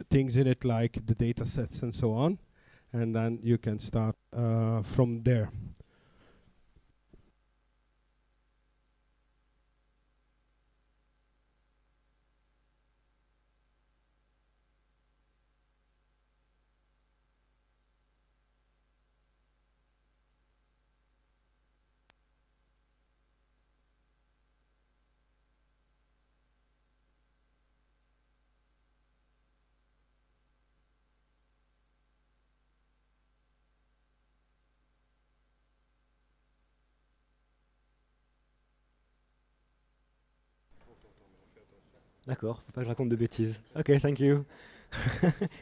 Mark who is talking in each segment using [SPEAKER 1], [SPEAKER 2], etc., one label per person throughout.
[SPEAKER 1] things in it like the data sets and so on, and then you can start from there.
[SPEAKER 2] D'accord, faut pas que je raconte de bêtises. Okay, thank you.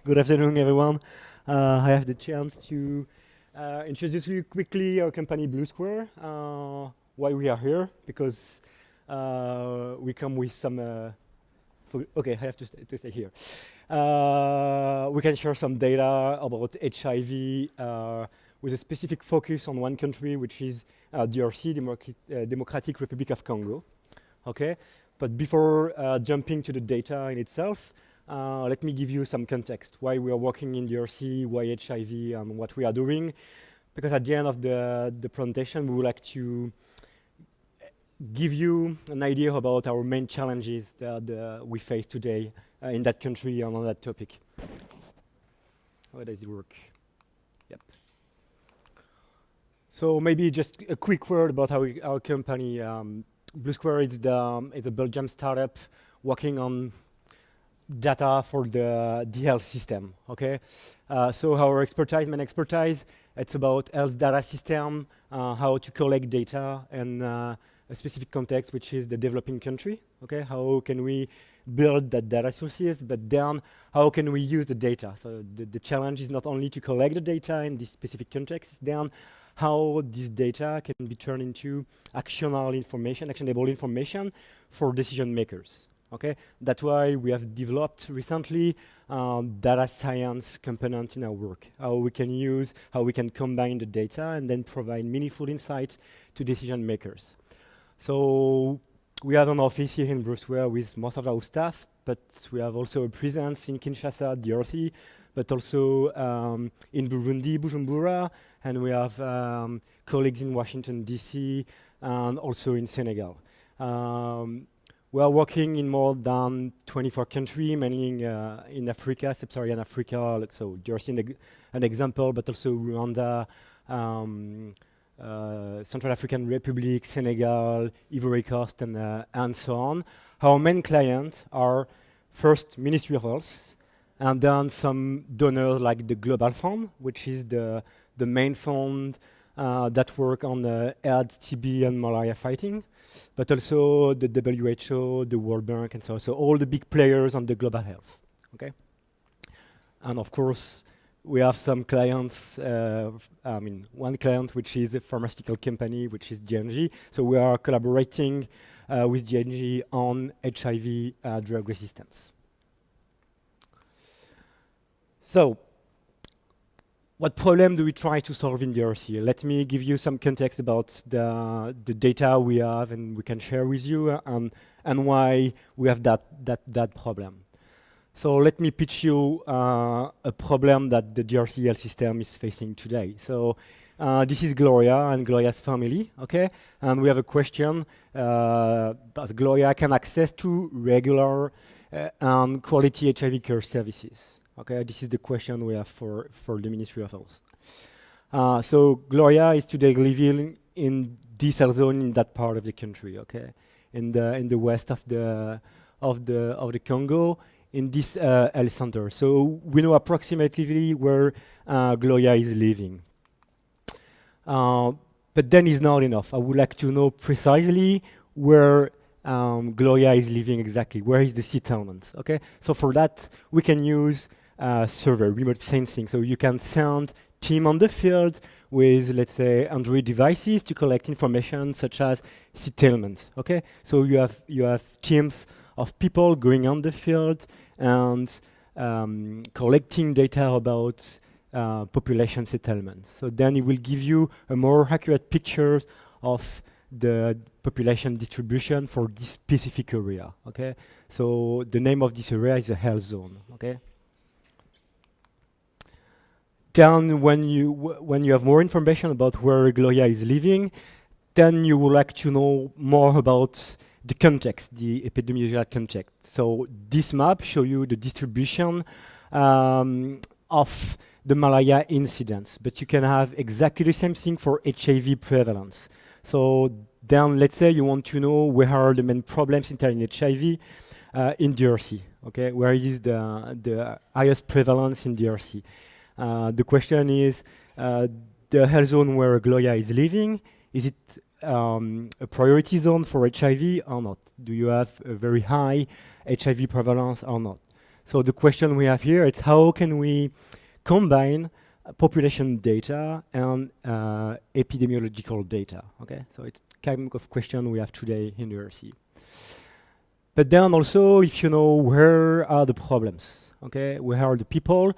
[SPEAKER 2] Good afternoon, everyone. I have the chance to introduce you quickly our company Blue Square. Why we are here? Because we come with some. Okay, I have to stay here. We can share some data about HIV with a specific focus on one country, which is DRC, Democratic Republic of Congo. Okay. But before jumping to the data in itself, let me give you some context. Why we are working in DRC, why HIV, and what we are doing. Because at the end of the presentation, we would like to give you an idea about our main challenges that we face today in that country and on that topic. How does it work? Yep. So maybe just a quick word about our company. Blue Square is a Belgian startup working on data for the health system. Okay, so our main expertise, it's about health data system, how to collect data, and a specific context, which is the developing country. Okay, how can we build that data sources, but then how can we use the data? So the challenge is not only to collect the data in this specific context, then how this data can be turned into actionable information for decision makers. Okay, that's why we have developed recently data science component in our work. How we can combine the data and then provide meaningful insights to decision makers. So we have an office here in Brussels with most of our staff, but we have also a presence in Kinshasa, DRC, but also in Burundi, Bujumbura, and we have colleagues in Washington, DC, and also in Senegal. We are working in more than 24 countries, mainly in Africa, Sub-Saharan Africa, so DRC an example, but also Rwanda, Central African Republic, Senegal, Ivory Coast, and so on. Our main clients are first Ministry of Health, and then some donors like the Global Fund, which is the main fund that work on AIDS, TB, and malaria fighting, but also the WHO, the World Bank, and so on. So all the big players on the global health. Okay, and of course we have some clients. One client which is a pharmaceutical company, which is J&J. So we are collaborating with J&J on HIV drug resistance. So, what problem do we try to solve in DRC? Let me give you some context about the data we have and we can share with you, and why we have that problem. So let me pitch you a problem that the DRC health system is facing today. So this is Gloria and Gloria's family, okay? And we have a question, does Gloria can access to regular and quality HIV care services? Okay, this is the question we have for the Ministry of Health. So Gloria is today living in this health zone in that part of the country, okay? In the west of the Congo, in this health center. So we know approximately where Gloria is living. But then it's not enough. I would like to know precisely where Gloria is living exactly. Where is the settlement? Okay. So for that, we can use server, remote sensing. So you can send team on the field with, let's say, Android devices to collect information such as settlement. Okay. So you have teams of people going on the field and collecting data about population settlement. So then it will give you a more accurate picture of the population distribution for this specific area. Okay, so the name of this area is a health zone. Okay. Then, when you have more information about where Gloria is living, then you would like to know more about the context, the epidemiological context. So this map shows you the distribution of the malaria incidence, but you can have exactly the same thing for HIV prevalence. So then let's say you want to know where are the main problems in HIV in DRC, okay? Where is the highest prevalence in DRC? The question is, the health zone where Gloria is living, is it a priority zone for HIV or not? Do you have a very high HIV prevalence or not? So the question we have here is how can we combine population data and epidemiological data? Okay, so it's kind of question we have today in DRC. But then also, if you know where are the problems, okay, where are the people,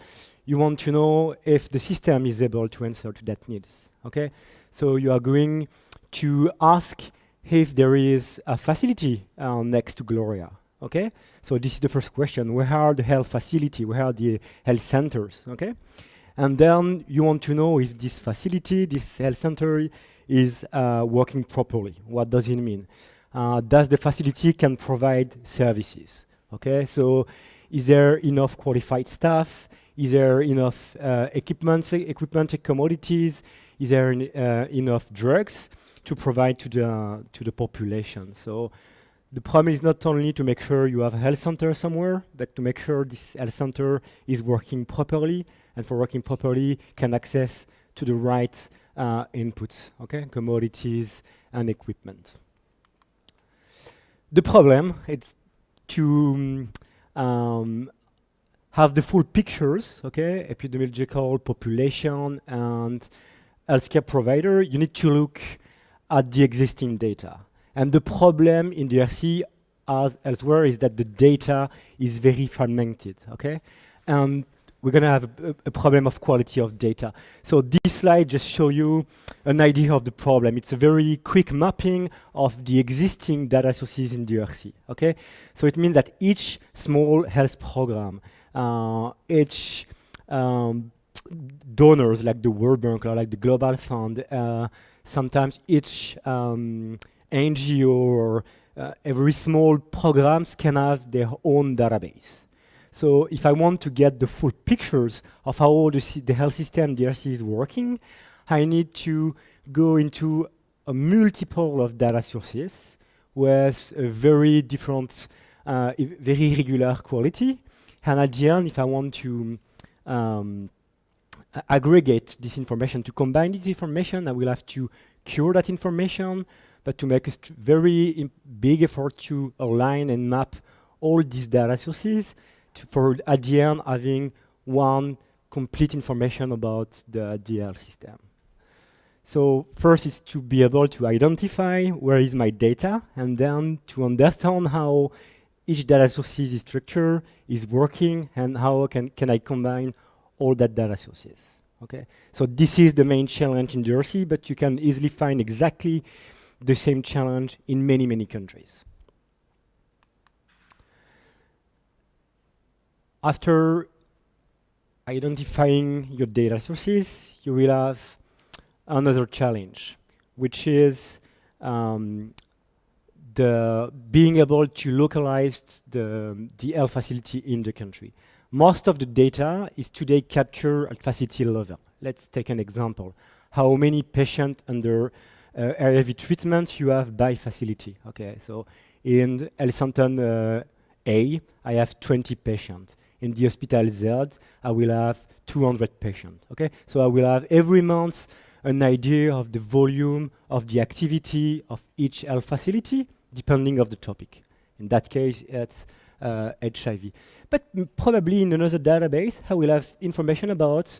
[SPEAKER 2] you want to know if the system is able to answer to that needs. Okay, so you are going to ask if there is a facility next to Gloria. Okay, so this is the first question: where are the health facility? Where are the health centers? Okay, and then you want to know if this facility, this health center, is working properly. What does it mean? Does the facility can provide services? Okay, so is there enough qualified staff? Is there enough equipment and commodities? Is there enough drugs to provide to the population? So the problem is not only to make sure you have a health center somewhere, but to make sure this health center is working properly, and for working properly can access to the right inputs, okay, commodities and equipment. The problem is to have the full pictures, okay, epidemiological, population, and healthcare provider. You need to look at the existing data. And the problem in DRC, as elsewhere, is that the data is very fragmented, okay? And we're gonna have a problem of quality of data. So this slide just shows you an idea of the problem. It's a very quick mapping of the existing data sources in DRC, okay? So it means that each small health program, each donors like the World Bank or like the Global Fund, sometimes each NGO or every small programs can have their own database. So if I want to get the full pictures of how the health system DRC is working, I need to go into a multiple of data sources with a very different, very irregular quality. And at the end, if I want to aggregate this information, to combine this information, I will have to cure that information, but to make a very big effort to align and map all these data sources for at the end having one complete information about the DL system. So first is to be able to identify where is my data, and then to understand how each data source's structure is working and how can I combine all that data sources. Okay, so this is the main challenge in DRC, but you can easily find exactly the same challenge in many, many countries. After identifying your data sources, you will have another challenge, which is the being able to localize the health facility in the country. Most of the data is today captured at facility level. Let's take an example. How many patients under HIV treatment you have by facility? Okay, so in Health Center A, I have 20 patients. In the hospital Z, I will have 200 patients. Okay, so I will have every month an idea of the volume of the activity of each health facility, depending of the topic. In that case, it's HIV. But probably in another database, I will have information about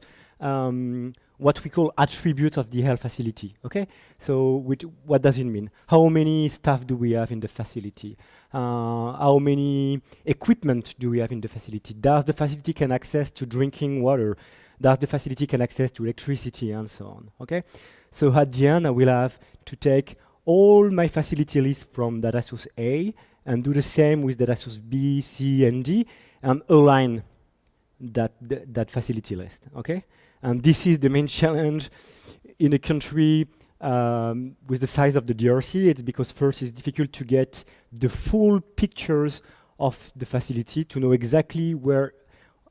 [SPEAKER 2] what we call attributes of the health facility. Okay, so what does it mean? How many staff do we have in the facility? How many equipment do we have in the facility? Does the facility can access to drinking water? Does the facility can access to electricity and so on? Okay, so at the end, I will have to take all my facility lists from data source A and do the same with data source B, C, and D, and align that facility list, okay? And this is the main challenge in a country with the size of the DRC. It's because first it's difficult to get the full pictures of the facility to know exactly where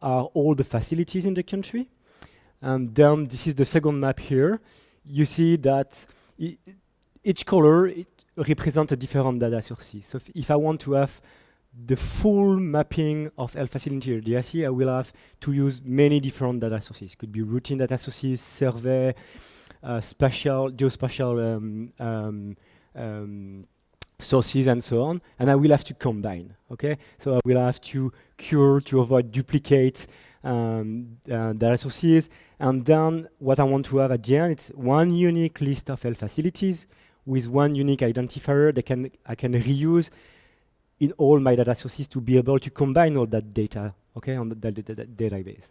[SPEAKER 2] are all the facilities in the country. And then this is the second map here. You see that each color represents a different data sources. So if I want to have the full mapping of health facility in the DRC, I will have to use many different data sources. Could be routine data sources, survey, spatial, geospatial sources, and so on. And I will have to combine, okay? So I will have to cure to avoid duplicate data sources. And then what I want to have at the end, it's one unique list of health facilities with one unique identifier that I can reuse in all my data sources to be able to combine all that data, okay, on the database.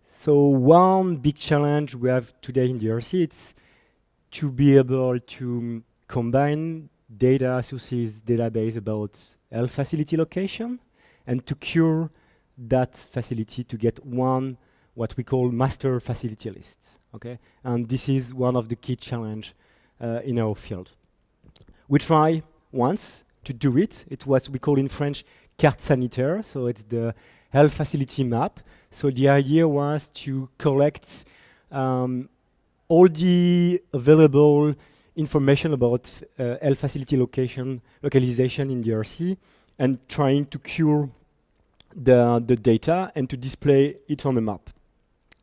[SPEAKER 2] So one big challenge we have today in DRC, it's to be able to combine data sources database about health facility location and to cure that facility to get one, what we call master facility lists, okay? And this is one of the key challenge in our field. We try once to do it. It's what we call in French carte sanitaire, so it's the health facility map. So the idea was to collect all the available information about health facility localization in DRC and trying to cure the data and to display it on the map.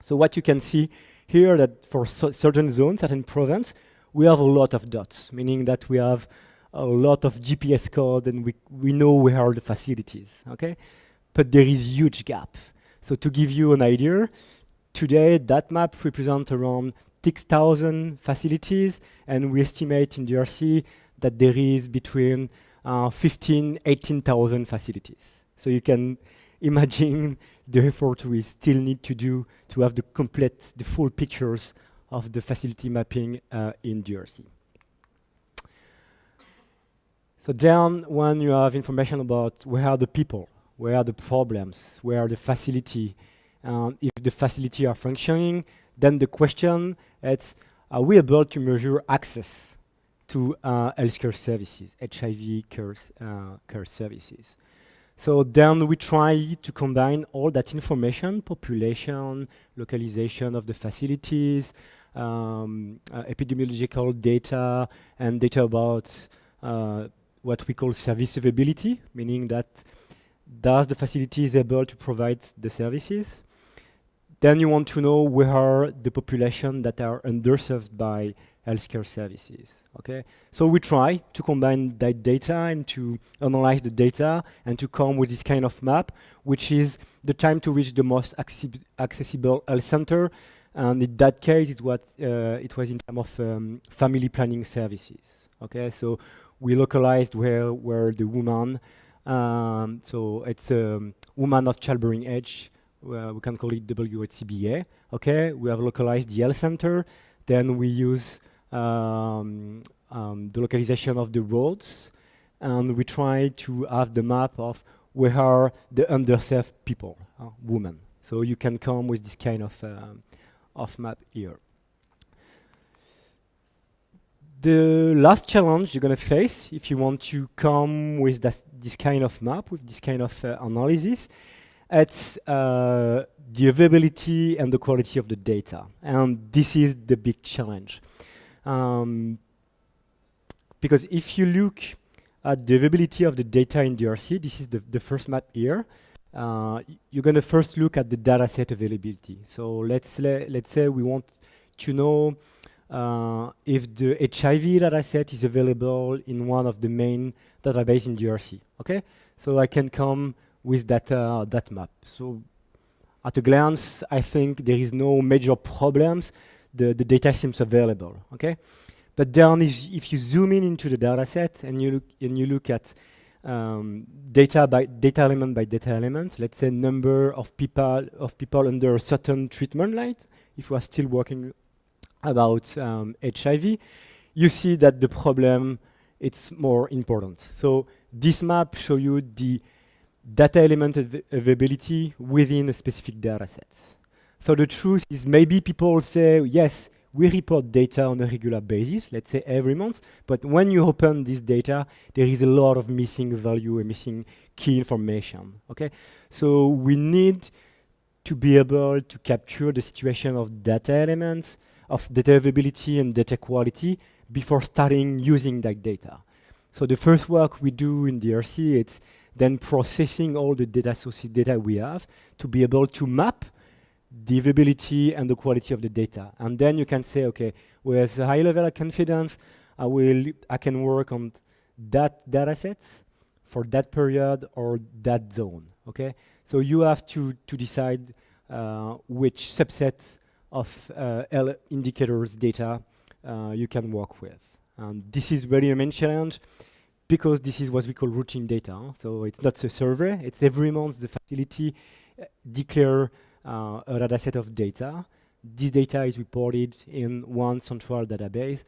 [SPEAKER 2] So what you can see here that for certain zones, certain province, we have a lot of dots, meaning that we have a lot of GPS code and we know where are the facilities, okay? But there is huge gap. So to give you an idea, today that map represents around 6,000 facilities, and we estimate in DRC that there is between 18,000 facilities. So you can imagine the effort we still need to do to have the full pictures of the facility mapping in DRC. So then when you have information about where are the people, where are the problems, where are the facility, if the facility are functioning, then the question is, are we able to measure access to healthcare services, HIV care services? So then we try to combine all that information, population, localization of the facilities, epidemiological data, and data about what we call service availability, meaning that does the facility is able to provide the services. Then you want to know where are the population that are underserved by healthcare services, okay? So we try to combine that data and to analyze the data and to come with this kind of map, which is the time to reach the most accessible health center. And in that case, it was in terms of family planning services, okay? So we localized where the woman, so it's a woman of childbearing age, we can call it WHCBA, okay? We have localized the health center, then we use the localization of the roads, and we try to have the map of where are the underserved people, women. So you can come with this kind of map here. The last challenge you're going to face if you want to come with this kind of map, with this kind of analysis, it's the availability and the quality of the data. And this is the big challenge. Because if you look at the availability of the data in DRC, this is the first map here. You're going to first look at the dataset availability. So let's say we want to know if the HIV dataset is available in one of the main databases in DRC. Okay, so I can come with that map. So at a glance, I think there is no major problems. The data seems available. Okay, but then if you zoom into the dataset and you look at data element by data element, let's say number of people under a certain treatment line, if we are still working about HIV, you see that the problem it's more important. So this map shows you the data element availability within a specific data set. So the truth is maybe people say, yes, we report data on a regular basis, let's say every month, but when you open this data, there is a lot of missing value and missing key information, okay? So we need to be able to capture the situation of data elements, of data availability and data quality before starting using that data. So the first work we do in DRC, it's then processing all the data sources data we have to be able to map the availability and the quality of the data. And then you can say, okay, with a high level of confidence, I can work on that data set for that period or that zone, okay? So you have to decide which subset of indicators data you can work with. And this is really a main challenge because this is what we call routine data. So it's not a survey, it's every month the facility declare a data set of data. This data is reported in one central database,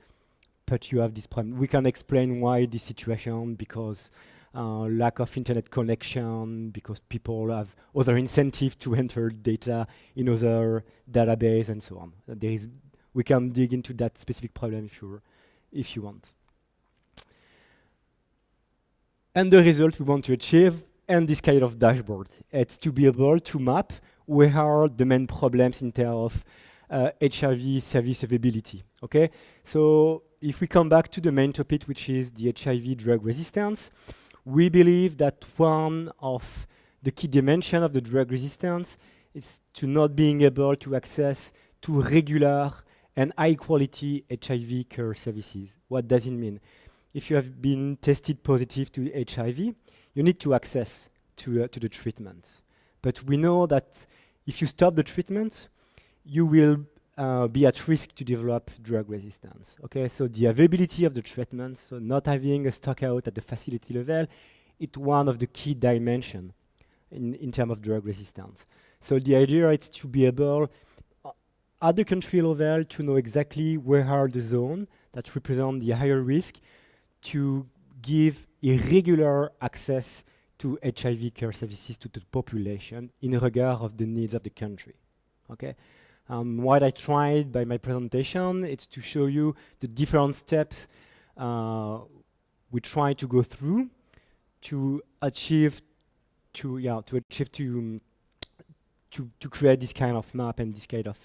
[SPEAKER 2] but you have this problem. We can explain why this situation, because lack of internet connection, because people have other incentive to enter data in other database and so on. We can dig into that specific problem if you want. And the result we want to achieve, and this kind of dashboard, it's to be able to map where are the main problems in terms of HIV service availability, okay? So if we come back to the main topic, which is the HIV drug resistance, we believe that one of the key dimensions of the drug resistance is to not being able to access to regular and high quality HIV care services. What does it mean? If you have been tested positive to HIV, you need to access to the treatment. But we know that if you stop the treatment, you will be at risk to develop drug resistance. Okay, so the availability of the treatment, so not having a stock out at the facility level, it's one of the key dimensions in terms of drug resistance. So the idea is to be able, at the country level, to know exactly where are the zones that represent the higher risk to give irregular access to HIV care services to the population in regard of the needs of the country. Okay. What I tried by my presentation is to show you the different steps we try to go through to achieve to create this kind of map and this kind of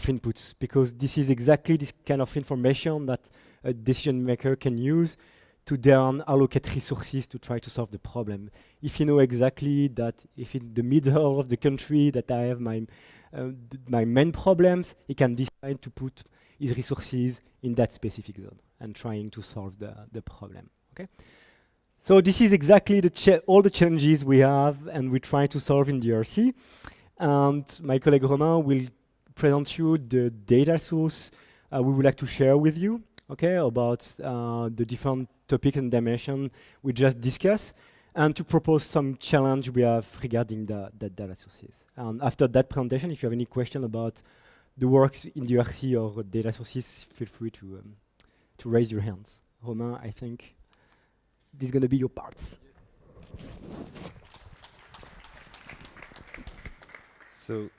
[SPEAKER 2] inputs, because this is exactly this kind of information that a decision maker can use to then allocate resources to try to solve the problem. If you know exactly that if in the middle of the country that I have my main problems, he can decide to put his resources in that specific zone and trying to solve the problem. Okay. So this is exactly all the challenges we have and we try to solve in DRC. And my colleague Romain will present you the data source we would like to share with you, okay, about the different topics and dimensions we just discussed, and to propose some challenge we have regarding the data sources. And after that presentation, if you have any question about the works in DRC or data sources, feel free to raise your hands. Romain, I think this is going to be your part. Yes.
[SPEAKER 3] So,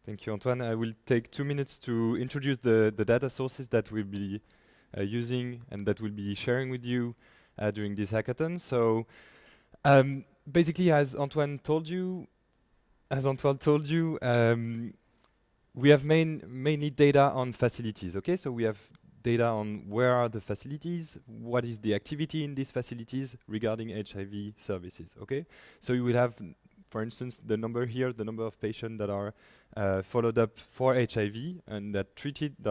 [SPEAKER 3] thank you, Antoine. I will take 2 minutes to introduce the data sources that we'll be using and that we'll be sharing with you during this hackathon. So, basically, as Antoine told you, we have mainly data on facilities. Okay, so we have data on where are the facilities, what is the activity in these facilities regarding HIV services. Okay, so you will have, for instance, the number here, the number of patients that are followed up for HIV and that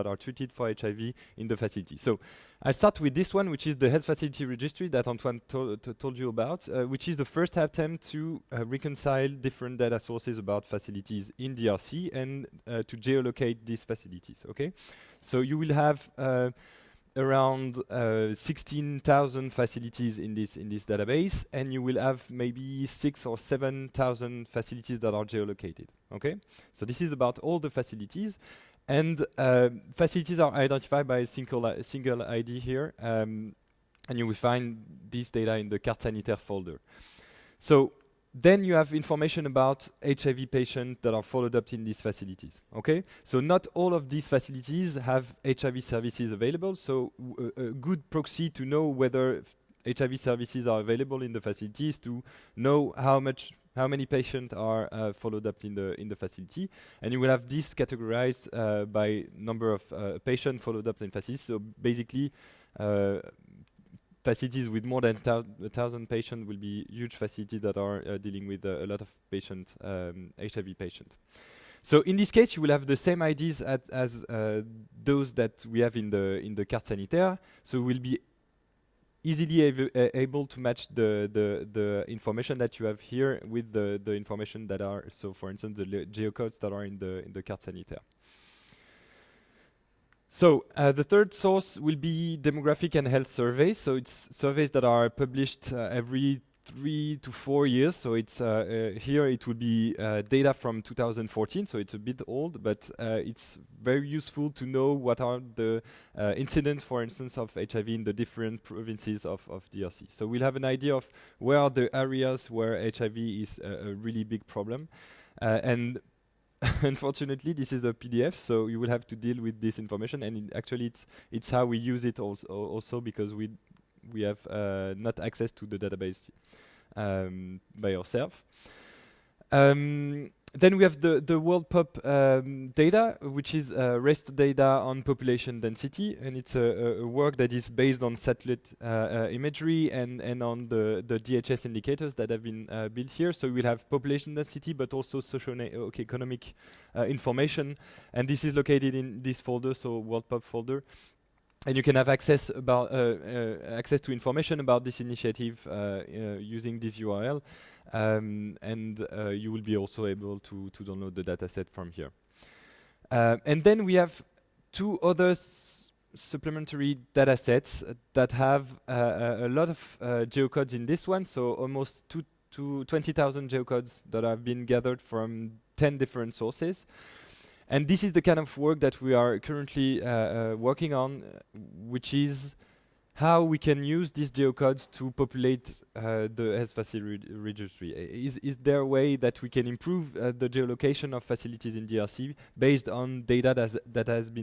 [SPEAKER 3] are treated for HIV in the facility. So I'll start with this one, which is the health facility registry that Antoine told you about, which is the first attempt to reconcile different data sources about facilities in DRC and to geolocate these facilities. Okay, so you will have around 16,000 facilities in this database, and you will have maybe 6,000 or 7,000 facilities that are geolocated. Okay, so this is about all the facilities, And facilities are identified by a single ID here, and you will find this data in the carte sanitaire folder. So then you have information about HIV patients that are followed up in these facilities. Okay, so not all of these facilities have HIV services available. So a good proxy to know whether HIV services are available in the facilities to know how many patients are followed up in the facility, and you will have this categorized by number of patients followed up in facilities. So basically, facilities with more than 1,000 patients will be huge facilities that are dealing with a lot of patients, HIV patients. So in this case, you will have the same IDs as those that we have in the carte sanitaire. So we'll be easily able to match the information that you have here with the information that are, so for instance, the geocodes that are in the carte sanitaire. So the third source will be demographic and health surveys. So it's surveys that are published every 3 to 4 years. So it's here it will be data from 2014. So it's a bit old, but it's very useful to know what are the incidents, for instance, of HIV in the different provinces of DRC. So we'll have an idea of where are the areas where HIV is a really big problem, and unfortunately, this is a PDF, so you will have to deal with this information. And actually, it's how we use it also because we have not access to the database by ourselves. Then we have the World Pop data, which is REST data on population density, and it's a work that is based on satellite imagery and on the DHS indicators that have been built here. So we'll have population density, but also socio-economic information, and this is located in this folder, so World Pop folder. And you can have access to information about this initiative using this URL, and you will be also able to download the dataset from here. And then we have two other supplementary datasets that have a lot of geocodes in this one, so almost 20,000 geocodes that have been gathered from 10 different sources. And this is the kind of work that we are currently working on, which is how we can use these geocodes to populate the health facility registry. Is there a way that we can improve the geolocation of facilities in DRC based on data that have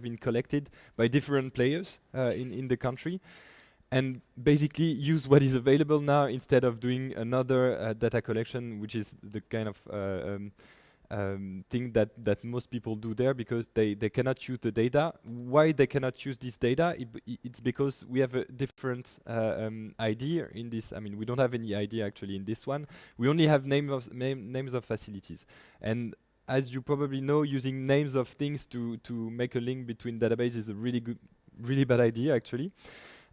[SPEAKER 3] been collected by different players in the country, and basically use what is available now instead of doing another data collection, which is the kind of thing that most people do there, because they cannot use the data. Why they cannot use this data? It's because we have a different idea in this. I mean, we don't have any idea actually in this one. We only have names of facilities. And as you probably know, using names of things to make a link between databases is a really bad idea actually.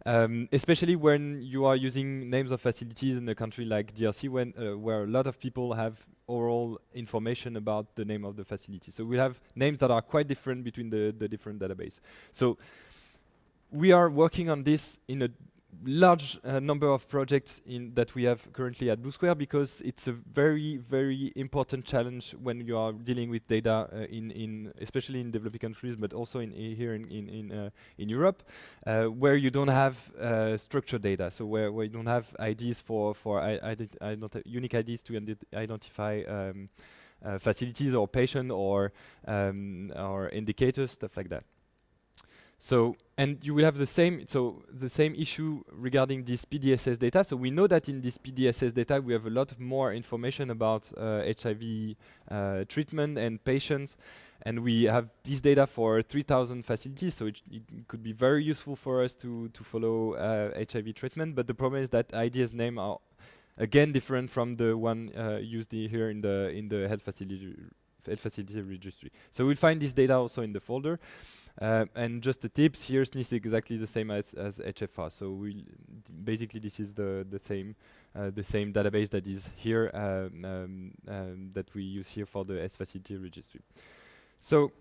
[SPEAKER 3] Especially when you are using names of facilities in a country like DRC, where a lot of people have oral information about the name of the facility. So we have names that are quite different between the different databases. So we are working on this in a large number of projects that we have currently at Blue Square, because it's a very, very important challenge when you are dealing with data especially in developing countries, but also here in Europe, where you don't have structured data. So where you don't have IDs for unique IDs to identify facilities or patient or indicators, stuff like that. So, and you will have the same issue regarding this PDSS data. So we know that in this PDSS data we have a lot more information about HIV treatment and patients, and we have this data for 3,000 facilities. So it could be very useful for us to follow HIV treatment. But the problem is that IDs name are again different from the one used here in the health facility registry. So we'll find this data also in the folder. And just the tips here, SNIS is exactly the same as HFR. So basically this is the same database that is here that we use here for the S facility registry. So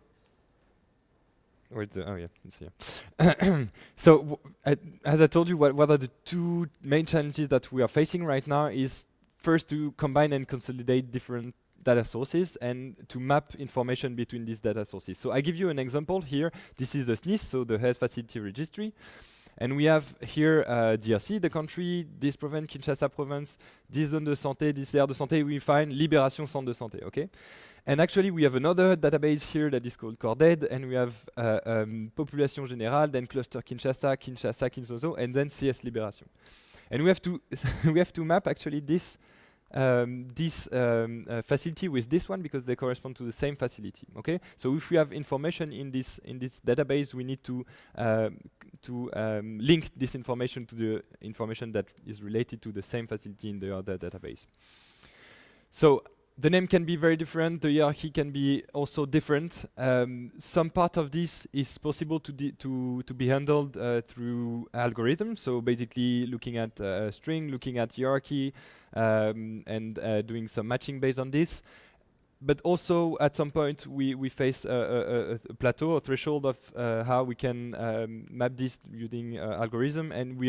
[SPEAKER 3] it's here. So as I told you, what are the two main challenges that we are facing right now is first to combine and consolidate different data sources and to map information between these data sources. So I give you an example here. This is the SNIS, so the Health Facility Registry. And we have here DRC, the country, this province, Kinshasa province, this zone de santé, this aire de santé, we find Libération Centre de Santé, okay? And actually we have another database here that is called CORDED, and we have Population Générale, then Cluster Kinshasa, Kinshasa, Kinsozo, and then CS Libération. And we have to we have to map actually this facility with this one because they correspond to the same facility. Okay, so if we have information in this database, we need to link this information to the information that is related to the same facility in the other database. So the name can be very different. The hierarchy can be also different. Some part of this is possible to be handled through algorithms. So basically, looking at string, looking at hierarchy, and doing some matching based on this. But also, at some point, we face a plateau, a threshold of how we can map this using algorithm, and we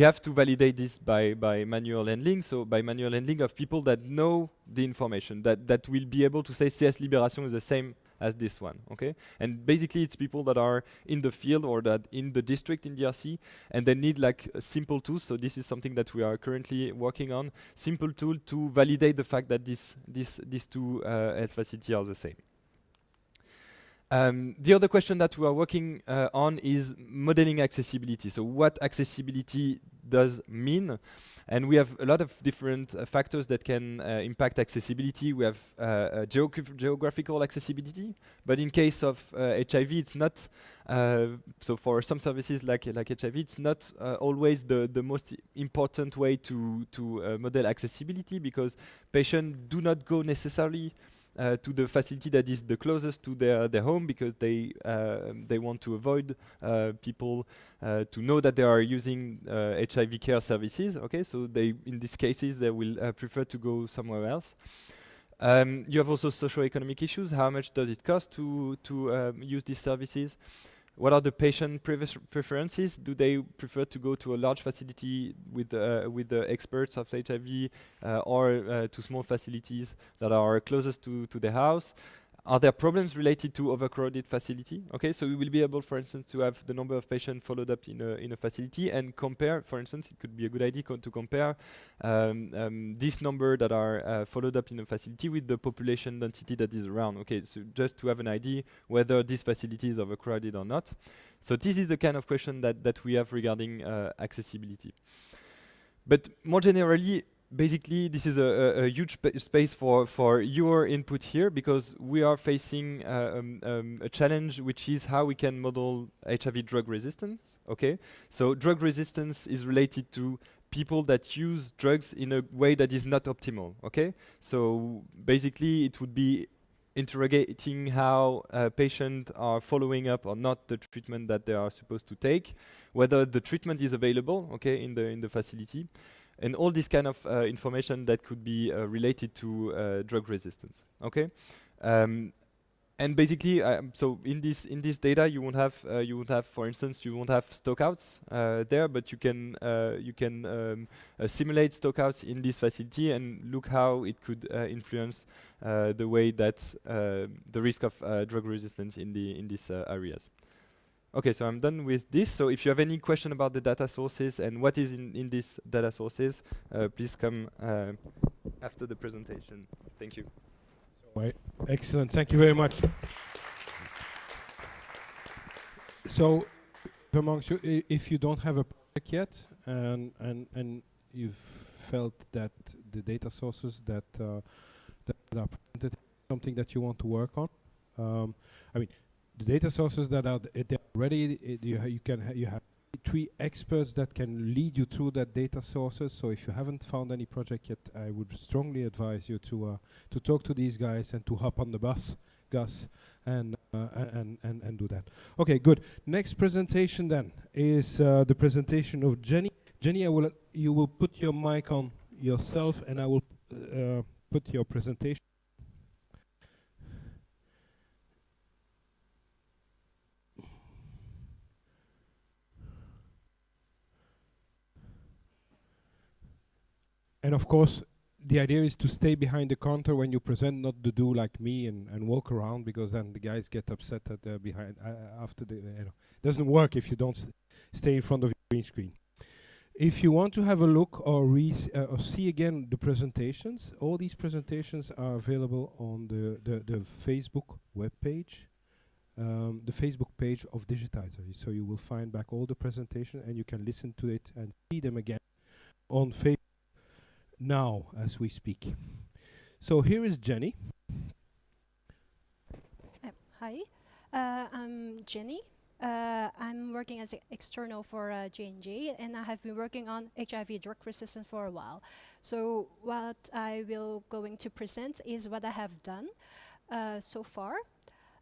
[SPEAKER 3] have to validate this by manual handling. So by manual handling of people that know the information, that will be able to say CS Libération is the same as this one, okay? And basically it's people that are in the field or that in the district in DRC, and they need like a simple tools. So this is something that we are currently working on, simple tool to validate the fact that these two health facilities are the same. The other question that we are working on is modeling accessibility. So what accessibility does mean? And we have a lot of different factors that can impact accessibility. We have geographical accessibility, but in case of HIV, it's not. So for some services like HIV, it's not always the most important way to model accessibility, because patients do not go necessarily to the facility that is the closest to their home, because they want to avoid people to know that they are using HIV care services. Okay, so in these cases they will prefer to go somewhere else. You have also socio-economic issues. How much does it cost to use these services? What are the patient preferences? Do they prefer to go to a large facility with the experts of HIV or to small facilities that are closest to their house? Are there problems related to overcrowded facility? Okay, so we will be able, for instance, to have the number of patients followed up in a facility and compare. For instance, it could be a good idea to compare this number that are followed up in a facility with the population density that is around. Okay, so just to have an idea whether this facility is overcrowded or not. So this is the kind of question that we have regarding accessibility. But more generally, basically, this is a huge space for your input here, because we are facing a challenge, which is how we can model HIV drug resistance. Okay, so drug resistance is related to people that use drugs in a way that is not optimal. Okay, so basically, it would be interrogating how patients are following up or not the treatment that they are supposed to take, whether the treatment is available, okay, in the facility. And all this kind of information that could be related to drug resistance. Okay, and basically, so in this data, you won't have, for instance, you won't have stockouts there, but you can simulate stockouts in this facility and look how it could influence the way that the risk of drug resistance in these areas. Okay, so I'm done with this. So if you have any question about the data sources and what is in these data sources, please come after the presentation. Thank you.
[SPEAKER 1] Right. Excellent. Thank you very much. So, amongst you, if you don't have a project yet, and you've felt that the data sources that are presented something that you want to work on, I mean, the data sources that are ready, you have 3 experts that can lead you through that data sources. So if you haven't found any project yet, I would strongly advise you to talk to these guys and to hop on the bus, Gus, and do that. Okay, good. Next presentation then is the presentation of Jenny. Jenny, you will put your mic on yourself, and I will put your presentation. And of course, the idea is to stay behind the counter when you present, not to do like me and walk around, because then the guys get upset that they're behind after the, doesn't work if you don't stay in front of your green screen. If you want to have a look or see again the presentations, all these presentations are available on the Facebook webpage, the Facebook page of Digitizer. So you will find back all the presentation and you can listen to it and see them again on Facebook now as we speak. So here is Jenny.
[SPEAKER 4] Hi, I'm Jenny. I'm working as an external for J&J, and I have been working on HIV drug resistance for a while. So what I will going to present is what I have done so far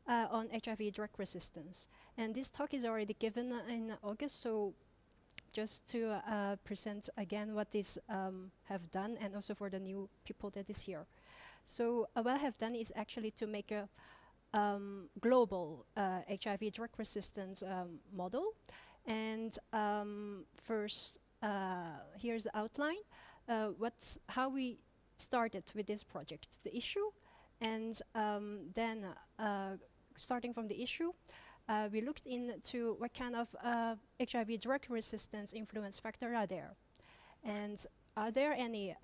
[SPEAKER 4] on HIV drug resistance. And this talk is already given in August, so just to present again what is have done, and also for the new people that is here. So what I have done is actually to make a global HIV drug resistance model. And first, here's the outline. How we started with this project, the issue, and then starting from the issue, we looked into what kind of HIV drug resistance influence factor are there, and are there any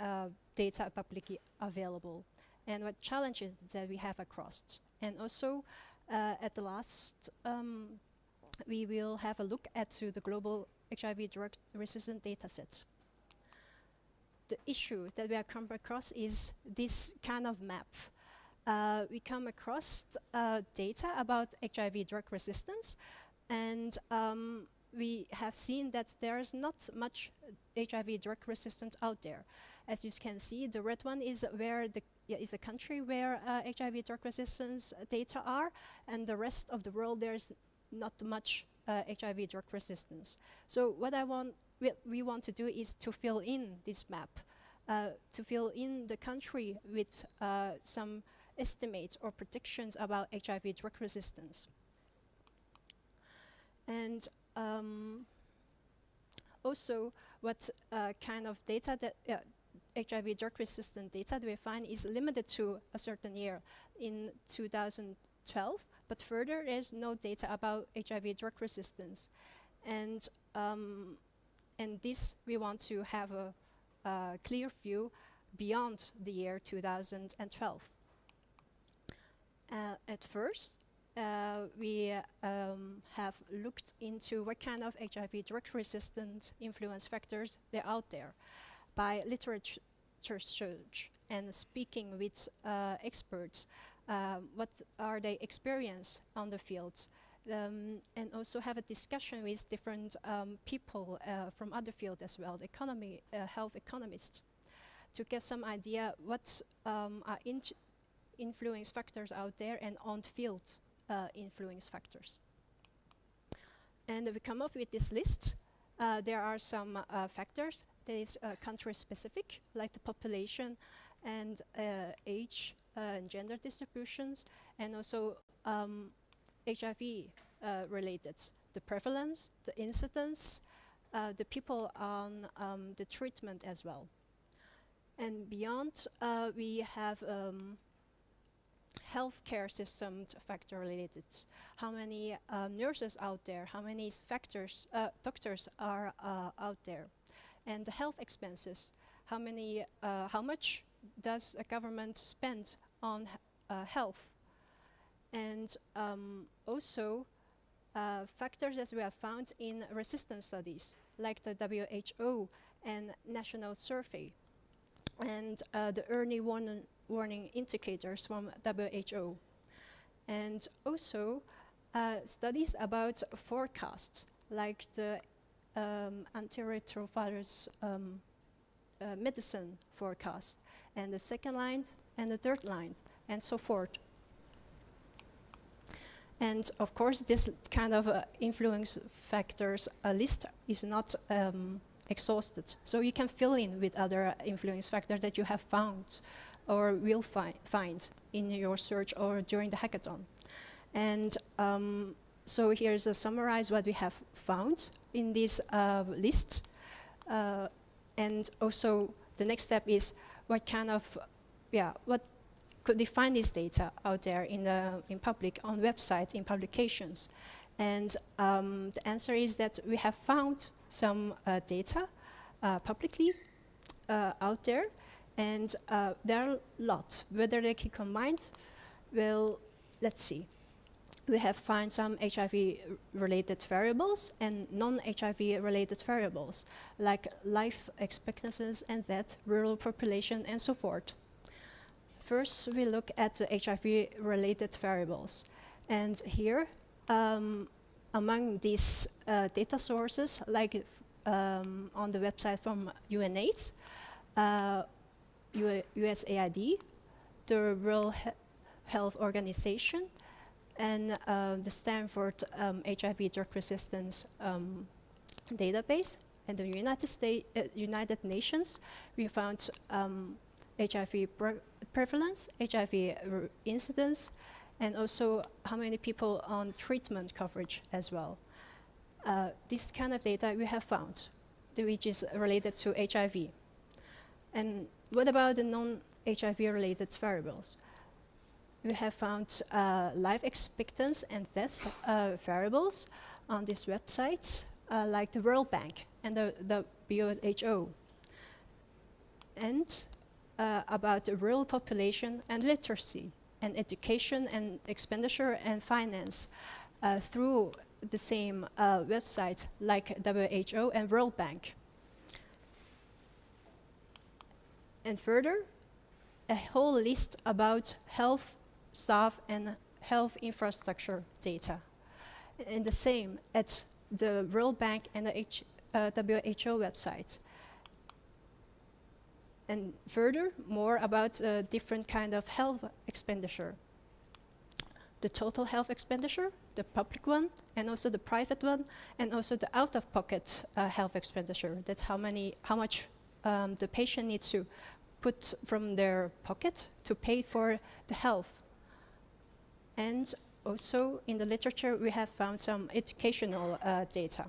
[SPEAKER 4] data publicly available, and what challenges that we have across. And also, at the last, we will have a look at the global HIV drug resistant datasets. The issue that we have come across is this kind of map. We come across data about HIV drug resistance, and we have seen that there is not much HIV drug resistance out there. As you can see, the red one is where is a country where HIV drug resistance data are, and the rest of the world there's not much HIV drug resistance. So what we want to do is to fill in this map, to fill in the country with some estimates or predictions about HIV drug resistance. And also, what kind of data that HIV drug resistant data that we find is limited to a certain year in 2012, but further there's no data about HIV drug resistance. And this we want to have a clear view beyond the year 2012. At first, we have looked into what kind of HIV drug resistant influence factors there are out there by literature search and speaking with experts. What are they experience on the fields? And also have a discussion with different people from other fields as well, the health economists, to get some idea what are influence factors out there and on-field influence factors. And we come up with this list. There are some factors that is country-specific, like the population and age and gender distributions, and also HIV related, the prevalence, the incidence, the people on the treatment as well. And beyond, we have healthcare system factor related. How many nurses out there? How many doctors are out there? And the health expenses. How much does a government spend on health? And also factors that we have found in resistance studies, like the WHO and national survey, and the early warning indicators from WHO. And also studies about forecasts, like the antiretrovirus medicine forecast, and the second line and the third line, and so forth. And of course, this kind of influence factors list is not exhausted. So you can fill in with other influence factors that you have found or will find in your search or during the hackathon. And so here's a summarize what we have found in this list. And also the next step is what kind of, what could define this data out there in public, on websites, in publications. And the answer is that we have found some data publicly out there, and there are a lot. Whether they can combine, well, let's see. We have found some HIV-related variables and non-HIV-related variables, like life expectancies and death, rural population, and so forth. First, we look at the HIV-related variables. And here, among these data sources, like on the website from UNAIDS, USAID, the World Health Organization, and the Stanford HIV Drug Resistance database, and the United Nations, we found HIV prevalence, HIV incidence, and also how many people on treatment coverage as well. This kind of data we have found, which is related to HIV. And what about the non-HIV related variables? We have found life expectancy and death variables on these websites, like the World Bank and the WHO. And about the rural population and literacy, and education and expenditure and finance through the same websites like WHO and World Bank. And further, a whole list about health staff and health infrastructure data. And the same at the World Bank and the WHO websites. And further, more about different kind of health expenditure. The total health expenditure, the public one, and also the private one, and also the out-of-pocket health expenditure. That's how much the patient needs to put from their pocket to pay for the health. And also in the literature, we have found some educational data,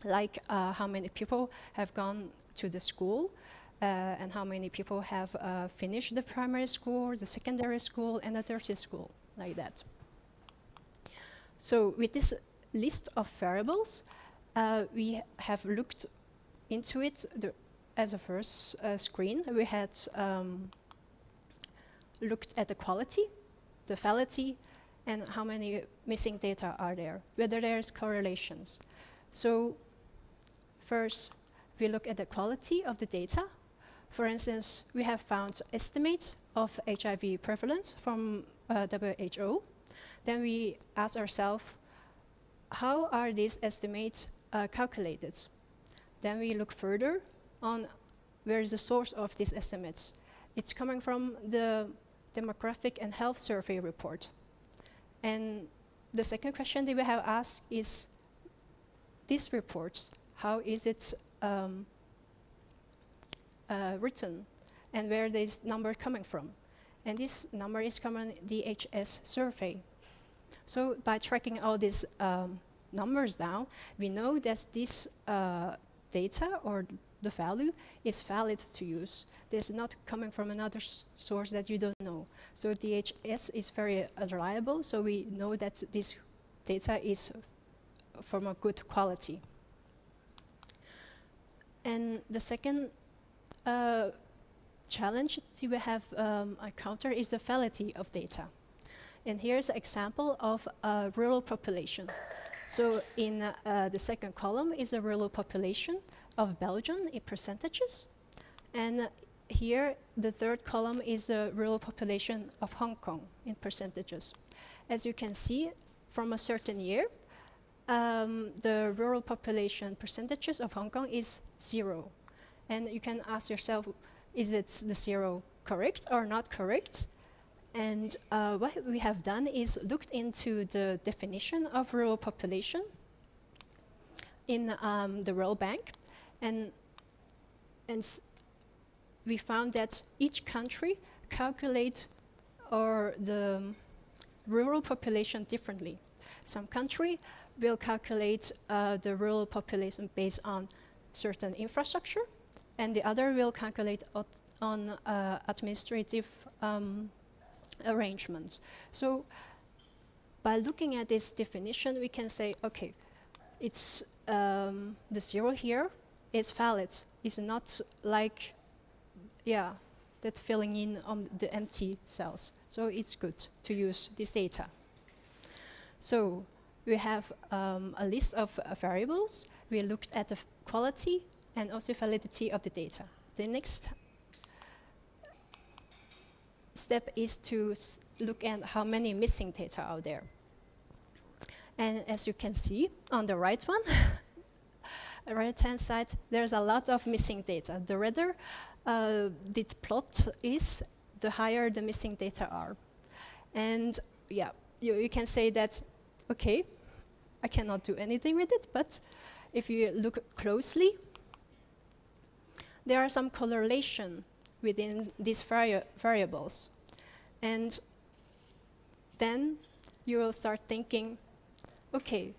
[SPEAKER 4] like how many people have gone to the school, and how many people have finished the primary school, the secondary school, and the tertiary school, like that. So with this list of variables, we have looked into it as a first screen. We had looked at the quality, the validity, and how many missing data are there, whether there's correlations. So first, we look at the quality of the data. For instance, we have found estimates of HIV prevalence from WHO. Then we ask ourselves, how are these estimates calculated? Then we look further on where is the source of these estimates. It's coming from the Demographic and Health Survey report. And the second question that we have asked is, these reports, how is it written, and where is number coming from? And this number is coming from the DHS survey. So by tracking all these numbers down, we know that this data or the value is valid to use. This is not coming from another source that you don't know. So DHS is very reliable, so we know that this data is from a good quality. And the second challenge that we have encountered is the validity of data. And here's an example of a rural population. So in the second column is the rural population of Belgium in percentages. And here, the third column is the rural population of Hong Kong in percentages. As you can see, from a certain year, the rural population percentages of Hong Kong is 0. And you can ask yourself, is it the 0 correct or not correct? And what we have done is looked into the definition of rural population in the World Bank. And we found that each country calculates the rural population differently. Some country will calculate the rural population based on certain infrastructure, and the other will calculate on administrative arrangements. So by looking at this definition, we can say, okay, it's the 0 here is valid. It's not like, yeah, that filling in on the empty cells. So it's good to use this data. So we have a list of variables. We looked at the quality and also validity of the data. The next step is to look at how many missing data are there. And as you can see on the right one, the right-hand side, there's a lot of missing data. The redder the plot is, the higher the missing data are. And yeah, you can say that, okay, I cannot do anything with it, but if you look closely, there are some correlation within these variables. And then you will start thinking, okay,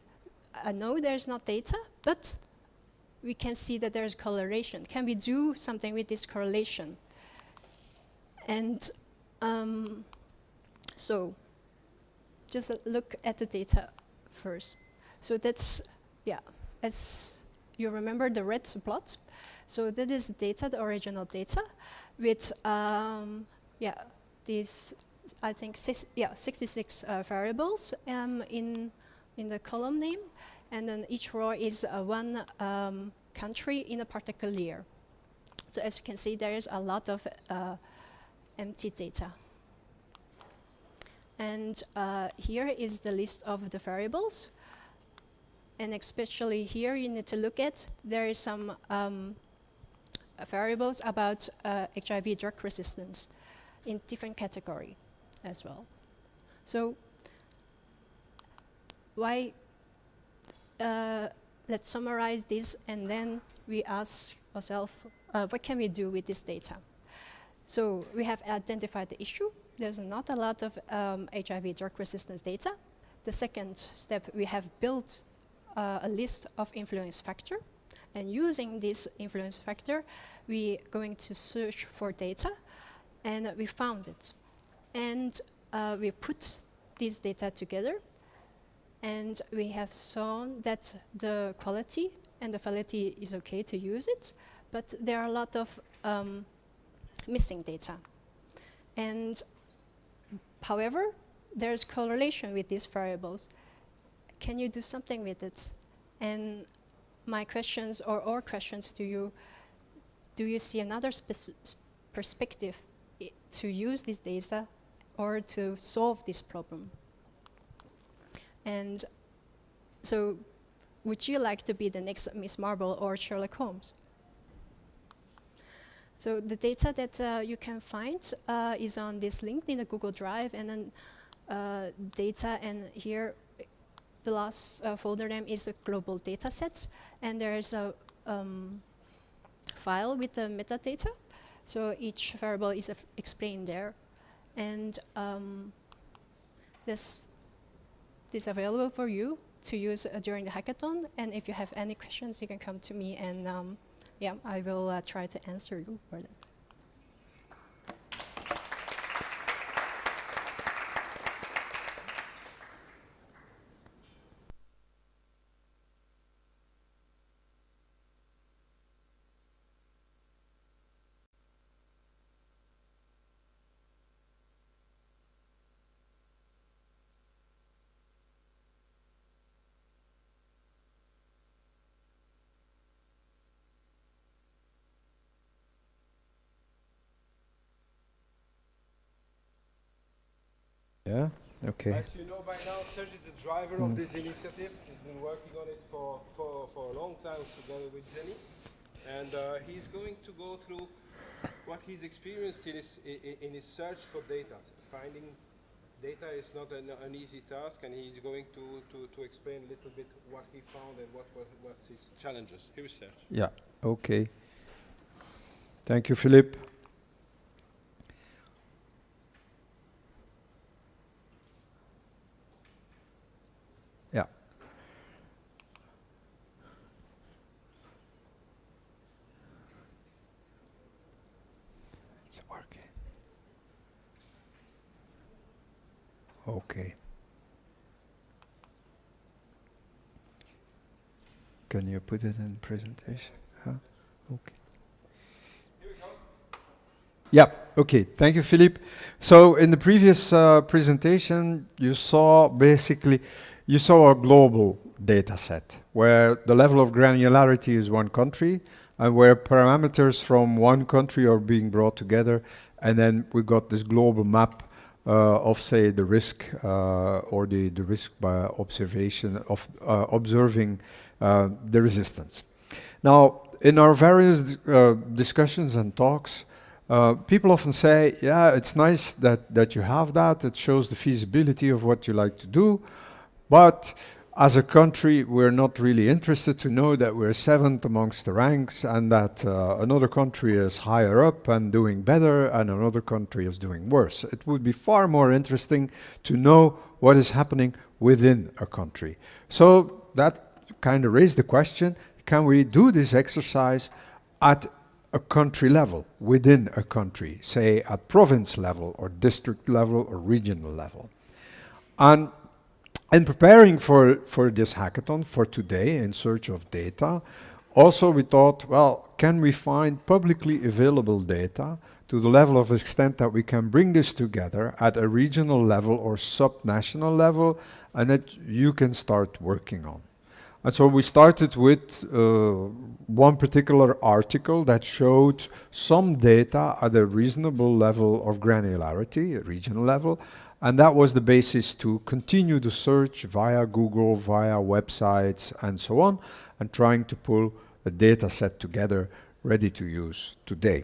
[SPEAKER 4] I know there's not data, but we can see that there's correlation. Can we do something with this correlation? And so just look at the data first. So that's, yeah, as you remember the red plot. So that is data, the original data, with, yeah, these, I think, 66 variables in the column name. And then each row is one country in a particular year. So as you can see, there is a lot of empty data. And here is the list of the variables. And especially here, you need to look at, there is some variables about HIV drug resistance in different category as well. So why, let's summarize this, and then we ask ourselves, what can we do with this data? So we have identified the issue. There's not a lot of HIV drug resistance data. The second step, we have built a list of influence factor. And using this influence factor, we're going to search for data, and we found it. And we put these data together, and we have shown that the quality and the validity is okay to use it, but there are a lot of missing data. And however, there's correlation with these variables. Can you do something with it? And my questions, or our questions to you, do you see another perspective to use this data or to solve this problem? And so, would you like to be the next Miss Marple or Sherlock Holmes? So the data that you can find is on this link in the Google Drive, and then data, and here the last folder name is a global datasets, and there is a file with the metadata. So each variable is explained there, and this is available for you to use during the hackathon. And if you have any questions, you can come to me, and yeah, I will try to answer you for that.
[SPEAKER 5] Yeah, okay.
[SPEAKER 1] As you know by now, Serge is the driver of this initiative. He's been working on it for a long time together with Jenny. And he's going to go through what he's experienced in his search for data. Finding data is not an easy task, and he's going to explain a little bit what he found and what was his challenges. Here's Serge.
[SPEAKER 5] Yeah, okay. Thank you, Philippe. Yeah. Okay. Can you put it in presentation? Huh? Okay. Yeah, okay, thank you, Philippe. So in the previous presentation, you saw basically, you saw a global data set where the level of granularity is one country and where parameters from one country are being brought together, and then we got this global map of, say, the risk or the risk by observation of observing the resistance. Now, in our various discussions and talks, people often say, yeah, it's nice that you have that. It shows the feasibility of what you like to do. But as a country, we're not really interested to know that we're 7th amongst the ranks and that another country is higher up and doing better and another country is doing worse. It would be far more interesting to know what is happening within a country. So that kind of raised the question, can we do this exercise at a country level, within a country, say at province level or district level or regional level? And in preparing for this hackathon for today in search of data, also we thought, well, can we find publicly available data to the level of extent that we can bring this together at a regional level or sub-national level and that you can start working on? And so we started with one particular article that showed some data at a reasonable level of granularity, a regional level, and that was the basis to continue the search via Google, via websites, and so on, and trying to pull a data set together ready to use today.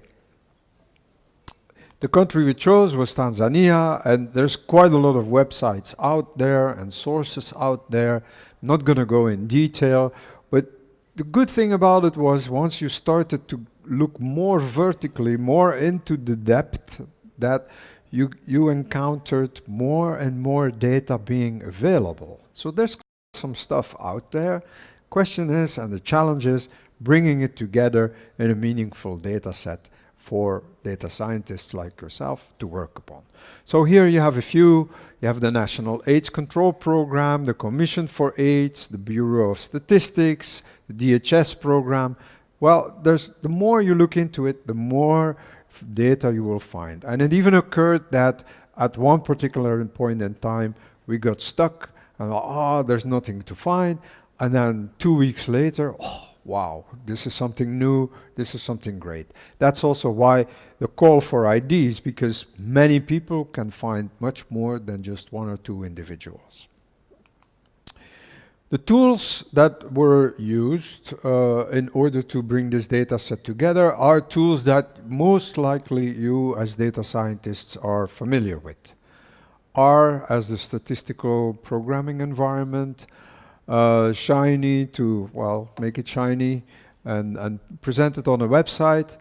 [SPEAKER 5] The country we chose was Tanzania, and there's quite a lot of websites out there and sources out there. Not going to go in detail, but the good thing about it was once you started to look more vertically, more into the depth, that you encountered more and more data being available. So there's some stuff out there. Question is, and the challenge is, bringing it together in a meaningful data set for data scientists like yourself to work upon. So here you have a few. You have the National AIDS Control Program, the Commission for AIDS, the Bureau of Statistics, the DHS program. Well, the more you look into it, the more data you will find. And it even occurred that at one particular point in time, we got stuck and there's nothing to find. And then 2 weeks later, wow, this is something new, this is something great. That's also why the call for IDs, because many people can find much more than just one or two individuals. The tools that were used in order to bring this data set together are tools that most likely you as data scientists are familiar with. R as the statistical programming environment, Shiny to, well, make it shiny and present it on a website.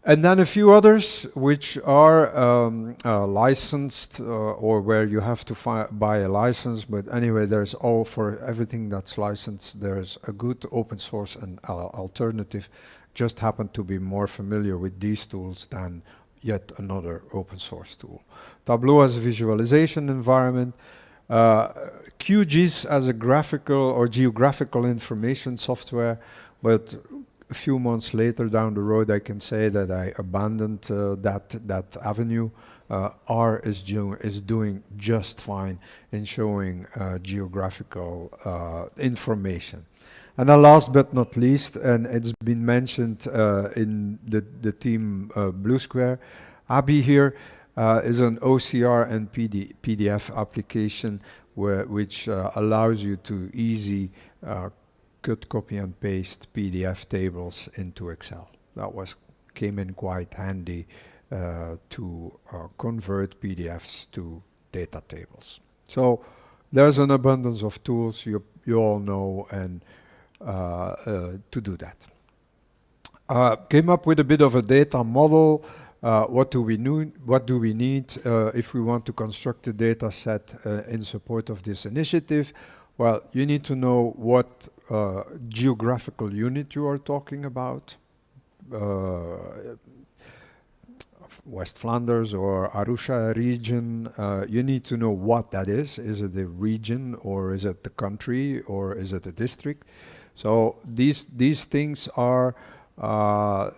[SPEAKER 5] And then a few others which are licensed or where you have to buy a license. But anyway, there's all for everything that's licensed. There's a good open source and alternative. Just happen to be more familiar with these tools than yet another open source tool. Tableau as a visualization environment. QGIS as a graphical or geographical information software, but a few months later down the road I can say that I abandoned that avenue. R is doing just fine in showing geographical information. And then last but not least, and it's been mentioned in the team Blue Square, Abby here, is an OCR and PDF application which allows you to easy cut, copy and paste PDF tables into Excel. That came in quite handy to convert PDFs to data tables. So there's an abundance of tools you all know and to do that. Came up with a bit of a data model. What do we need if we want to construct a data set in support of this initiative? Well, you need to know what geographical unit you are talking about. West Flanders or Arusha region, you need to know what that is. Is it a region, or is it the country, or is it a district? So these things are, the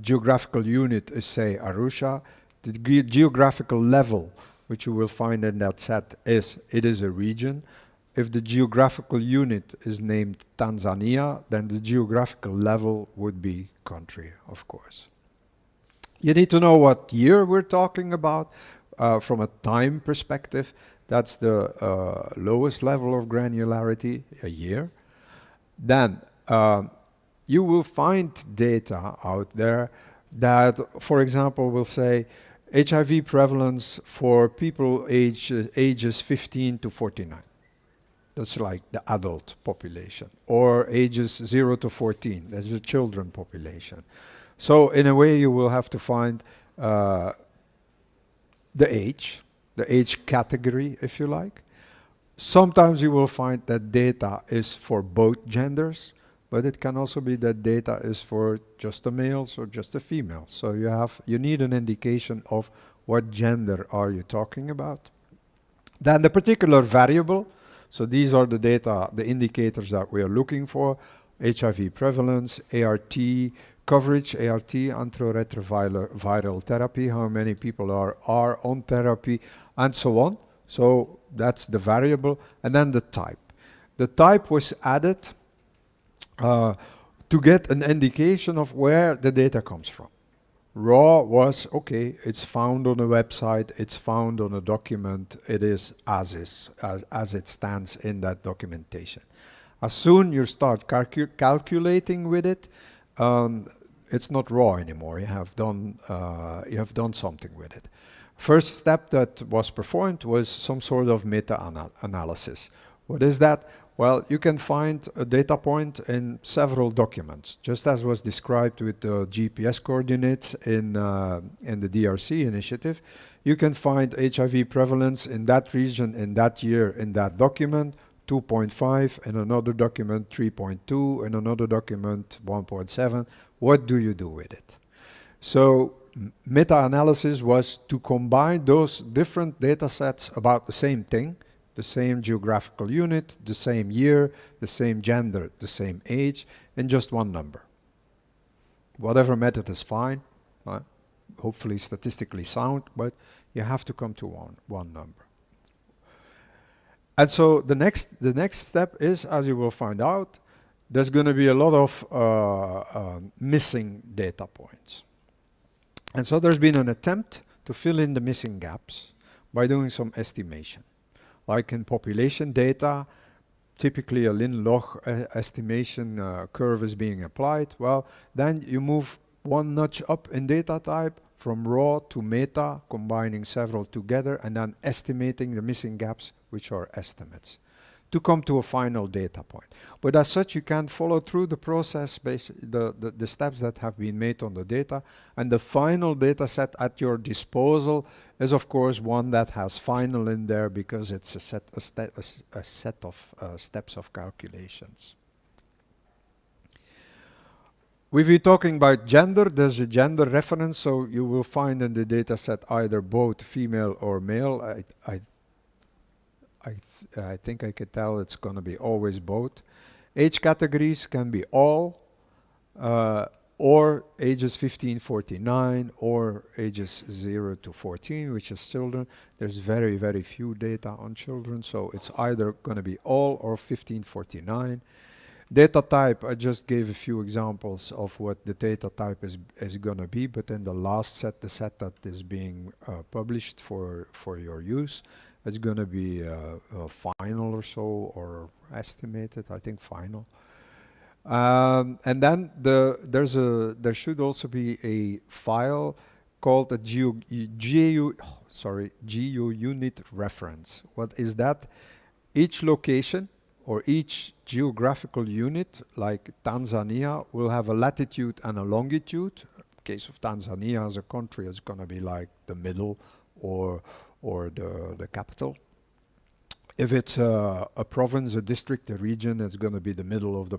[SPEAKER 5] geographical unit is, say, Arusha. The geographical level, which you will find in that set, is it is a region. If the geographical unit is named Tanzania, then the geographical level would be country, of course. You need to know what year we're talking about from a time perspective. That's the lowest level of granularity, a year. Then you will find data out there that, for example, will say HIV prevalence for people ages 15 to 49. That's like the adult population. Or ages 0 to 14, that's the children population. So in a way, you will have to find the age category, if you like. Sometimes you will find that data is for both genders, but it can also be that data is for just the males or just the females. So you need an indication of what gender are you talking about. Then the particular variable. So these are the data, the indicators that we are looking for: HIV prevalence, ART coverage, ART, antiretroviral therapy, how many people are on therapy, and so on. So that's the variable. And then the type. The type was added to get an indication of where the data comes from. Raw was, okay, it's found on a website, it's found on a document, it is as it stands in that documentation. As soon you start calculating with it, it's not raw anymore. You have done something with it. First step that was performed was some sort of meta-analysis. What is that? Well, you can find a data point in several documents, just as was described with the GPS coordinates in the DRC initiative. You can find HIV prevalence in that region, in that year, in that document, 2.5, in another document, 3.2, in another document, 1.7. What do you do with it? So meta-analysis was to combine those different data sets about the same thing, the same geographical unit, the same year, the same gender, the same age, in just one number. Whatever method is fine, hopefully statistically sound, but you have to come to one number. And so the next step is, as you will find out, there's going to be a lot of missing data points. And so there's been an attempt to fill in the missing gaps by doing some estimation. Like in population data, typically a Lin-log estimation curve is being applied. Well, then you move one notch up in data type from raw to meta, combining several together, and then estimating the missing gaps, which are estimates, to come to a final data point. But as such, you can follow through the process, the steps that have been made on the data, and the final data set at your disposal is, of course, one that has final in there because it's a set of steps of calculations. We've been talking about gender. There's a gender reference, so you will find in the data set either both female or male. I think I could tell it's going to be always both. Age categories can be all, or ages 15-49, or ages 0 to 14, which is children. There's very, very few data on children, so it's either going to be all or 15-49. Data type, I just gave a few examples of what the data type is going to be, but in the last set, the set that is being published for your use, it's going to be final or so, or estimated, I think final. And then there should also be a file called a GeoUnit reference. What is that? Each location or each geographical unit, like Tanzania, will have a latitude and a longitude. In case of Tanzania as a country, it's going to be like the middle or the capital. If it's a province, a district, a region, it's going to be the middle of the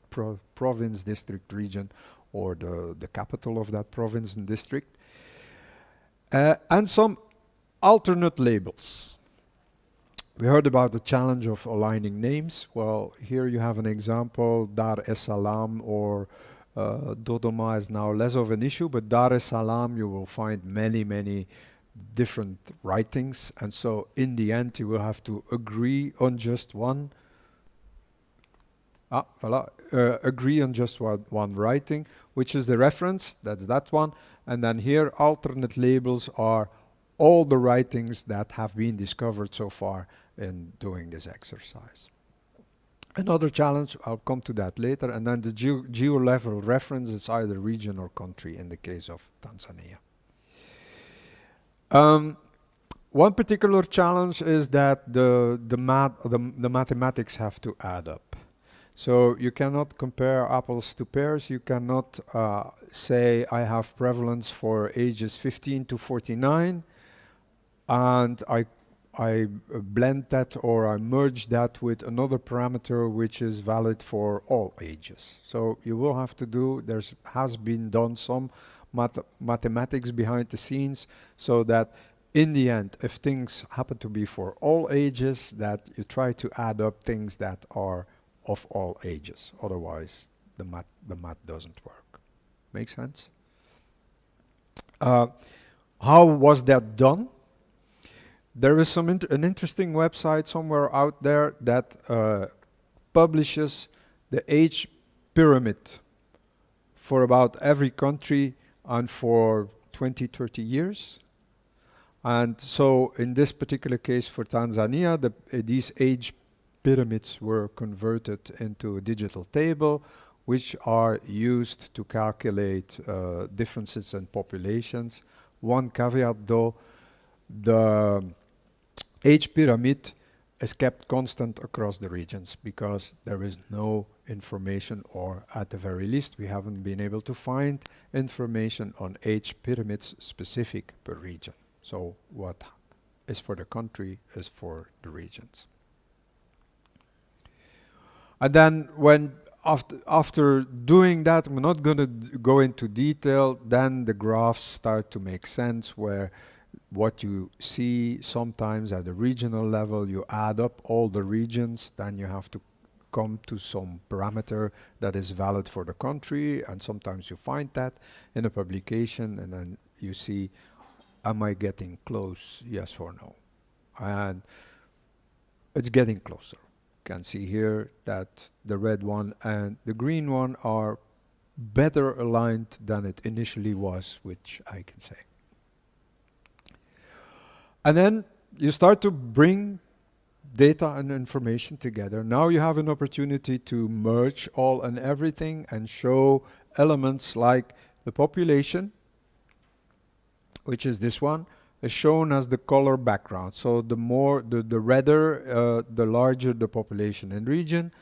[SPEAKER 5] province, district, region, or the capital of that province and district. And some alternate labels. We heard about the challenge of aligning names. Well, here you have an example. Dar es Salaam or Dodoma is now less of an issue, but Dar es Salaam you will find many different writings, and so in the end you will have to agree on just one. Agree on just one writing, which is the reference. That's that one, and then here alternate labels are all the writings that have been discovered so far in doing this exercise. Another challenge, I'll come to that later, and then the geo-level reference is either region or country in the case of Tanzania. One particular challenge is that the mathematics have to add up. So you cannot compare apples to pears. You cannot say I have prevalence for ages 15 to 49, and I blend that or I merge that with another parameter which is valid for all ages. So you will have to do, has been done some mathematics behind the scenes, so that in the end, if things happen to be for all ages, that you try to add up things that are of all ages. Otherwise, the math doesn't work. Make sense? How was that done? There is an interesting website somewhere out there that publishes the age pyramid for about every country and for 20, 30 years. And so in this particular case for Tanzania, these age pyramids were converted into a digital table, which are used to calculate differences in populations. One caveat though, the age pyramid is kept constant across the regions because there is no information, or at the very least we haven't been able to find information on age pyramids specific per region. So what is for the country is for the regions. And then when after doing that, we're not going to go into detail, then the graphs start to make sense, where what you see sometimes at the regional level, you add up all the regions, then you have to come to some parameter that is valid for the country, and sometimes you find that in a publication, and then you see, am I getting close, yes or no? And it's getting closer. You can see here that the red one and the green one are better aligned than it initially was, which I can say. And then you start to bring data and information together. Now you have an opportunity to merge all and everything and show elements like the population, which is this one, is shown as the color background. So the more, the redder, the larger the population in region,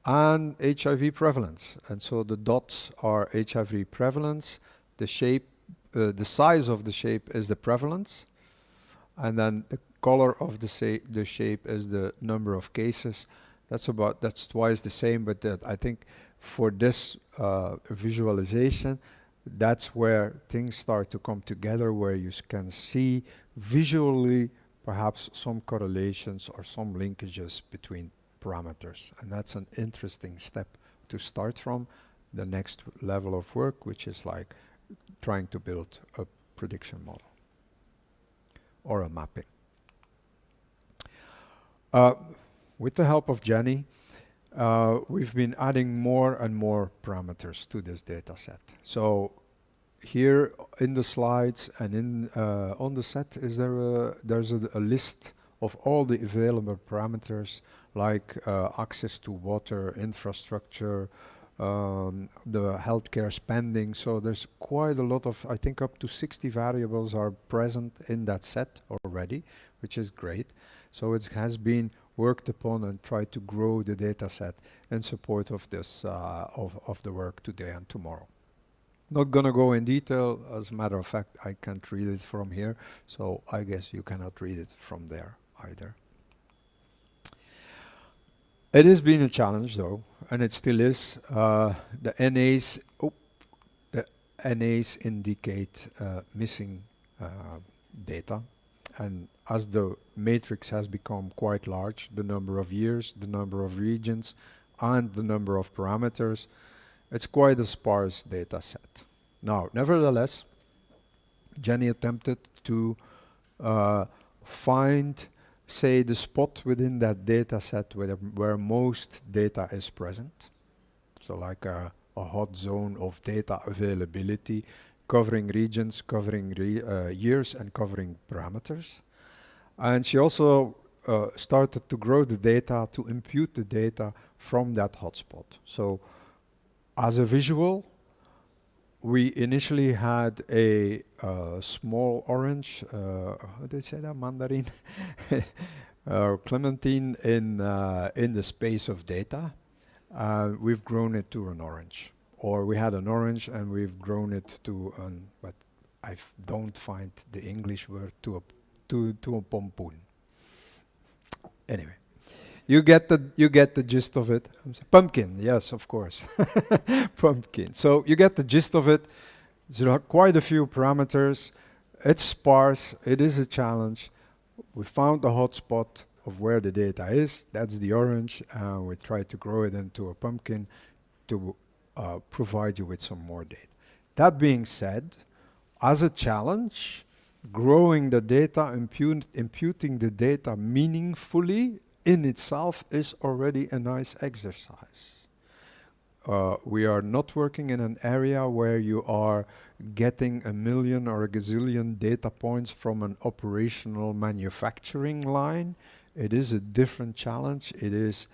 [SPEAKER 5] and HIV prevalence. And so the dots are HIV prevalence. The shape, the size of the shape is the prevalence. And then the color of the shape is the number of cases. That's twice the same, but I think for this visualization, that's where things start to come together, where you can see visually perhaps some correlations or some linkages between parameters. And that's an interesting step to start from. The next level of work, which is like trying to build a prediction model or a mapping. With the help of Jenny, we've been adding more and more parameters to this data set. So here in the slides and in on the set, there's a list of all the available parameters, like access to water, infrastructure, the healthcare spending. So there's quite a lot of, I think up to 60 variables are present in that set already, which is great. So it has been worked upon and tried to grow the data set in support of this, of the work today and tomorrow. Not gonna go in detail, as a matter of fact, I can't read it from here, so I guess you cannot read it from there either. It has been a challenge though, and it still is. The NAs indicate missing data, and as the matrix has become quite large, the number of years, the number of regions, and the number of parameters, it's quite a sparse data set. Now, nevertheless, Jenny attempted to find, say, the spot within that data set where most data is present. So like a hot zone of data availability, covering regions, covering years, and covering parameters. And she also started to grow the data, to impute the data from that hotspot. So as a visual, we initially had a small orange, how do you say that, mandarin? Clementine in the space of data. We've grown it to an orange. Or we had an orange and we've grown it to an, but I don't find the English word, to a pompoen. Anyway. You get the gist of it. Pumpkin, yes, of course. Pumpkin. So you get the gist of it. There are quite a few parameters. It's sparse. It is a challenge. We found the hotspot of where the data is. That's the orange. We try to grow it into a pumpkin to provide you with some more data. That being said, as a challenge, growing the data, imputing the data meaningfully in itself is already a nice exercise. We are not working in an area where you are getting 1 million or a gazillion data points from an operational manufacturing line. It is a different challenge. It is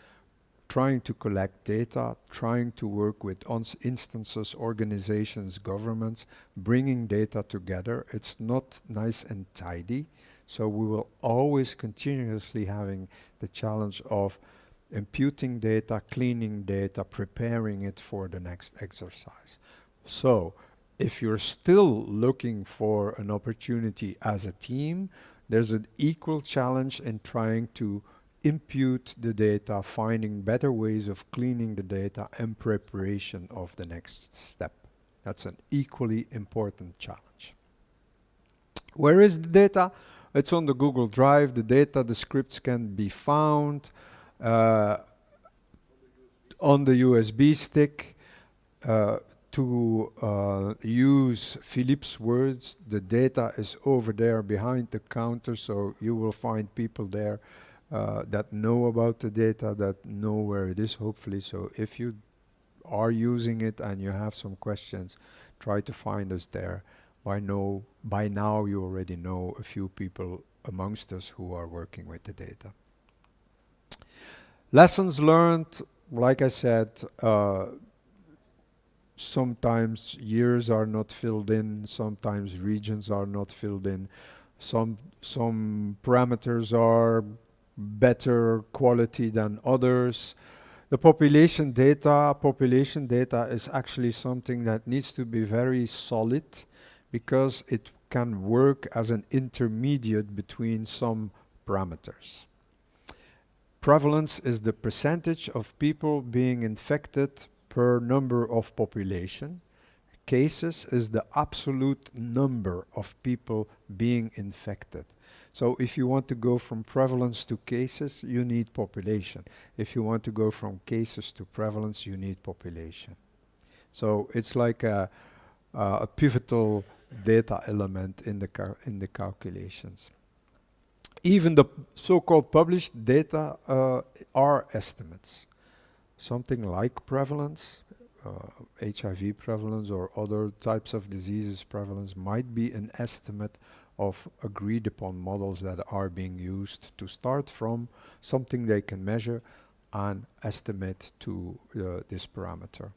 [SPEAKER 5] trying to collect data, trying to work with instances, organizations, governments, bringing data together. It's not nice and tidy. So we will always continuously having the challenge of imputing data, cleaning data, preparing it for the next exercise. So if you're still looking for an opportunity as a team, there's an equal challenge in trying to impute the data, finding better ways of cleaning the data and preparation of the next step. That's an equally important challenge. Where is the data? It's on the Google Drive. The data, the scripts can be found on the USB stick. To use Philippe's words, the data is over there behind the counter, so you will find people there that know about the data, that know where it is, hopefully. So if you are using it and you have some questions, try to find us there. By now you already know a few people amongst us who are working with the data. Lessons learned, like I said, sometimes years are not filled in, sometimes regions are not filled in, some parameters are better quality than others. The population data is actually something that needs to be very solid, because it can work as an intermediate between some parameters. Prevalence is the percentage of people being infected per number of population. Cases is the absolute number of people being infected. So if you want to go from prevalence to cases, you need population. If you want to go from cases to prevalence, you need population. So it's like a pivotal data element in the calculations. Even the so-called published data are estimates. Something like prevalence, HIV prevalence or other types of diseases prevalence might be an estimate of agreed upon models that are being used to start from something they can measure and estimate to this parameter.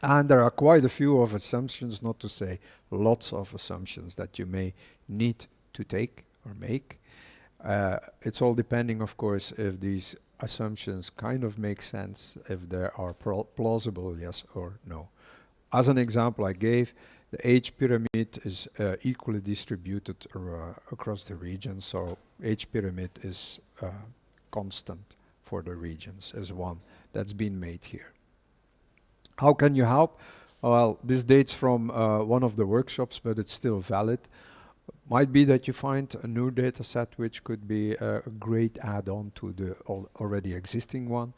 [SPEAKER 5] And there are quite a few of assumptions, not to say lots of assumptions, that you may need to take or make. It's all depending, of course, if these assumptions kind of make sense, if they are plausible, yes or no. As an example I gave, the age pyramid is equally distributed across the region, so age pyramid is constant for the regions is one that's been made here. How can you help? Well, this dates from one of the workshops, but it's still valid. Might be that you find a new data set which could be a great add-on to the already existing one.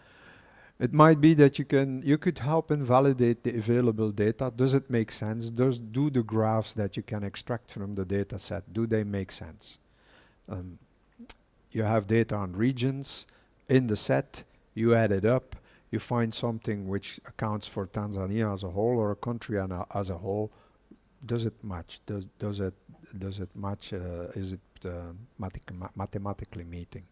[SPEAKER 5] It might be that you could help and validate the available data. Does it make sense? Do the graphs that you can extract from the data set, do they make sense? You have data on regions in the set, you add it up, you find something which accounts for Tanzania as a whole or a country as a whole. Does it match? Does it match? Is it mathematically meeting?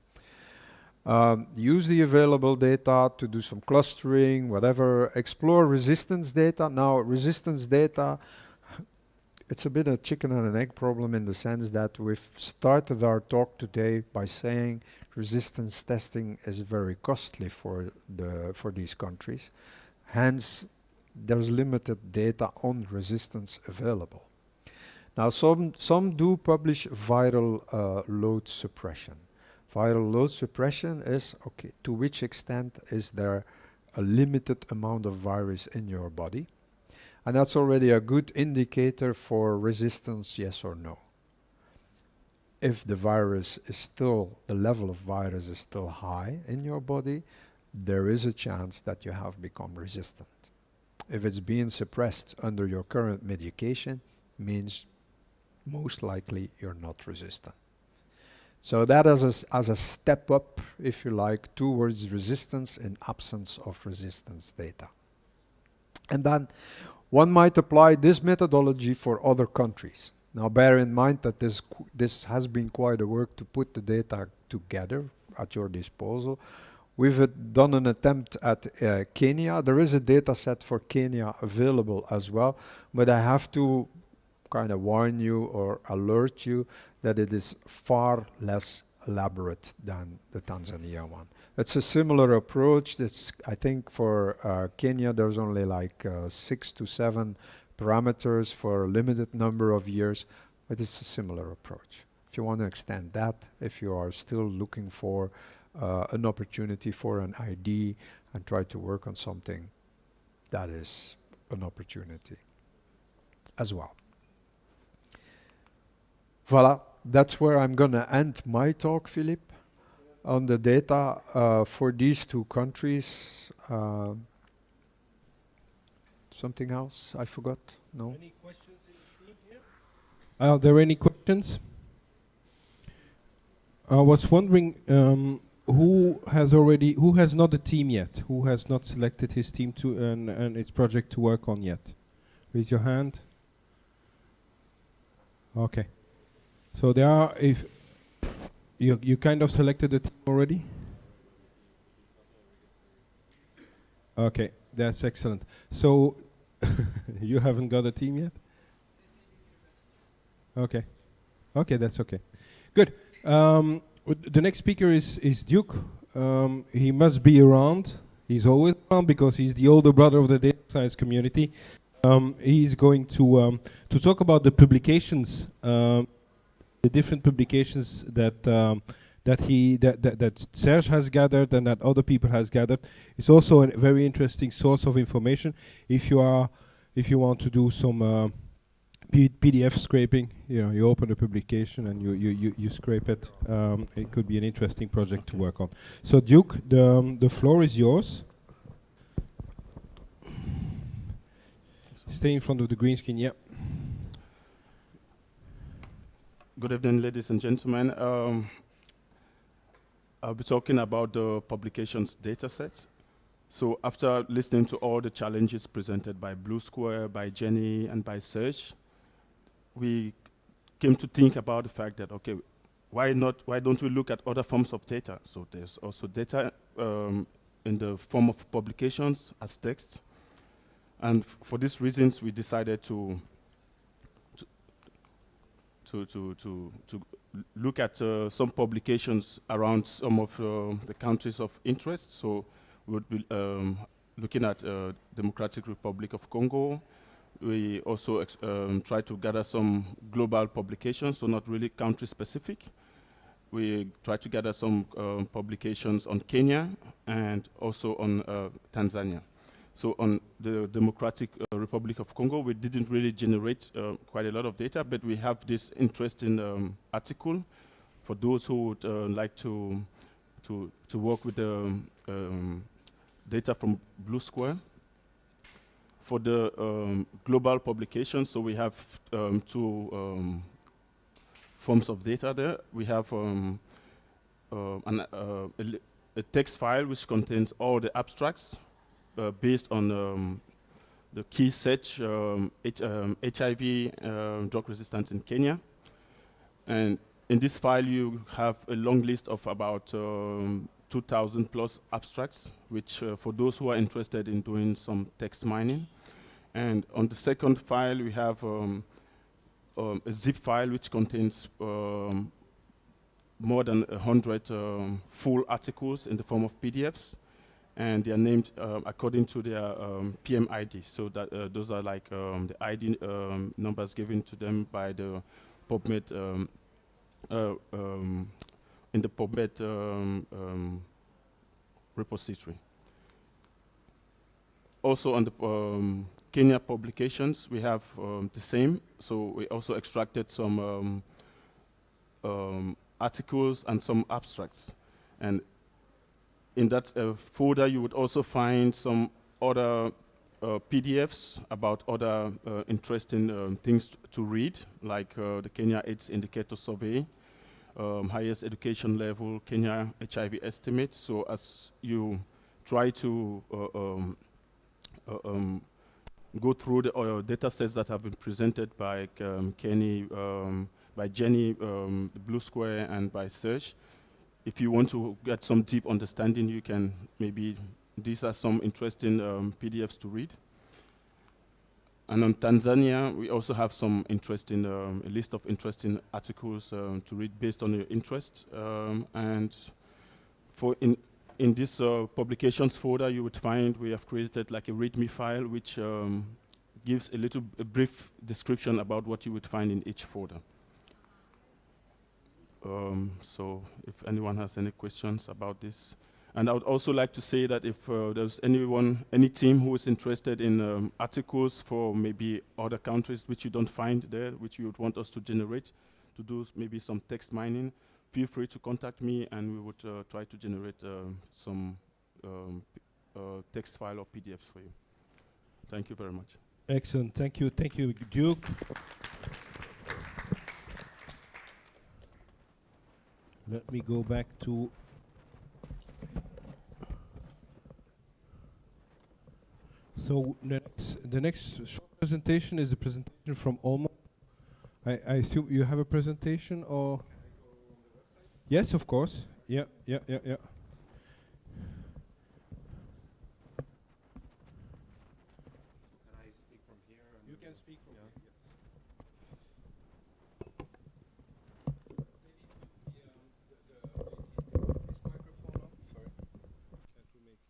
[SPEAKER 5] Use the available data to do some clustering, whatever. Explore resistance data. Now, resistance data, it's a bit a chicken and an egg problem in the sense that we've started our talk today by saying resistance testing is very costly for these countries. Hence, there's limited data on resistance available. Now, some do publish viral load suppression. Viral load suppression is, okay, to which extent is there a limited amount of virus in your body? And that's already a good indicator for resistance, yes or no. If the virus is still, the level of virus is still high in your body, there is a chance that you have become resistant. If it's being suppressed under your current medication, means most likely you're not resistant. So that is as a step up, if you like, towards resistance in absence of resistance data. And then one might apply this methodology for other countries. Now bear in mind that this has been quite a work to put the data together at your disposal. We've done an attempt at Kenya. There is a data set for Kenya available as well, but I have to kind of warn you or alert you that it is far less elaborate than the Tanzania one. It's a similar approach. I think for Kenya there's only like 6 to 7 parameters for a limited number of years, but it's a similar approach. If you want to extend that, if you are still looking for an opportunity for an ID and try to work on something, that is an opportunity as well. Voilà, that's where I'm going to end my talk, Philippe, on the data for these two countries. Something else I forgot? No?
[SPEAKER 1] Any questions in the team here? Are there any questions? I was wondering who has not a team yet? Who has not selected his team to and its project to work on yet? Raise your hand. Okay. So there are, if you kind of selected the team already? Okay, that's excellent. So you haven't got a team yet? Okay. Okay, that's okay. Good. The next speaker is Duke. He must be around. He's always around because he's the older brother of the data science community. He's going to talk about the publications, the different publications that Serge has gathered and that other people has gathered. It's also a very interesting source of information. If you want to do some PDF scraping, you open the publication and you scrape it. It could be an interesting project to work on. So Duke, the floor is yours. Stay in front of the green screen, yeah.
[SPEAKER 6] Good evening, ladies and gentlemen. I'll be talking about the publications dataset. So after listening to all the challenges presented by Blue Square, by Jenny, and by Serge, we came to think about the fact that, okay, why don't we look at other forms of data? So there's also data in the form of publications as text. And for these reasons, we decided to look at some publications around some of the countries of interest. So we would be looking at Democratic Republic of Congo. We also try to gather some global publications, so not really country specific. we tried to gather some publications on Kenya and also on Tanzania. So on the Democratic Republic of Congo, we didn't really generate quite a lot of data, but we have this interesting article for those who would like to work with the data from Blue Square. For the global publication, so we have two forms of data there. We have a text file which contains all the abstracts based on the key search HIV drug resistance in Kenya. And in this file, you have a long list of about 2,000 plus abstracts, which for those who are interested in doing some text mining. And on the second file, we have a zip file which contains more than 100 full articles in the form of PDFs, and they are named according to their PMID. So that those are like the ID numbers given to them by the PubMed in the PubMed repository. Also on the Kenya publications, we have the same. So we also extracted some articles and some abstracts. And in that folder, you would also find some other PDFs about other interesting things to read, like the Kenya AIDS Indicator Survey, highest education level, Kenya HIV estimate. So as you try to go through the data sets that have been presented by Kenny, by Jenny, the Blue Square, and by Serge, if you want to get some deep understanding, you can maybe, these are some interesting PDFs to read. And on Tanzania, we also have some interesting, a list of interesting articles to read based on your interest. And for in this publications folder, you would find we have created like a README file, which gives a brief description about what you would find in each folder. So if anyone has any questions about this. And I would also like to say that if there's any team who is interested in articles for maybe other countries which you don't find there, which you would want us to generate, to do maybe some text mining, feel free to contact me and we would try to generate some text file or PDFs for you. Thank you very much.
[SPEAKER 1] Excellent. Thank you, Duke. Let me go back to so the next short presentation is a presentation from Olmo. I assume you have a presentation or? Yes, of course. Yeah.
[SPEAKER 7] Can I speak from here?
[SPEAKER 1] You can speak from here. Yes. This microphone on. Sorry. Can't we make?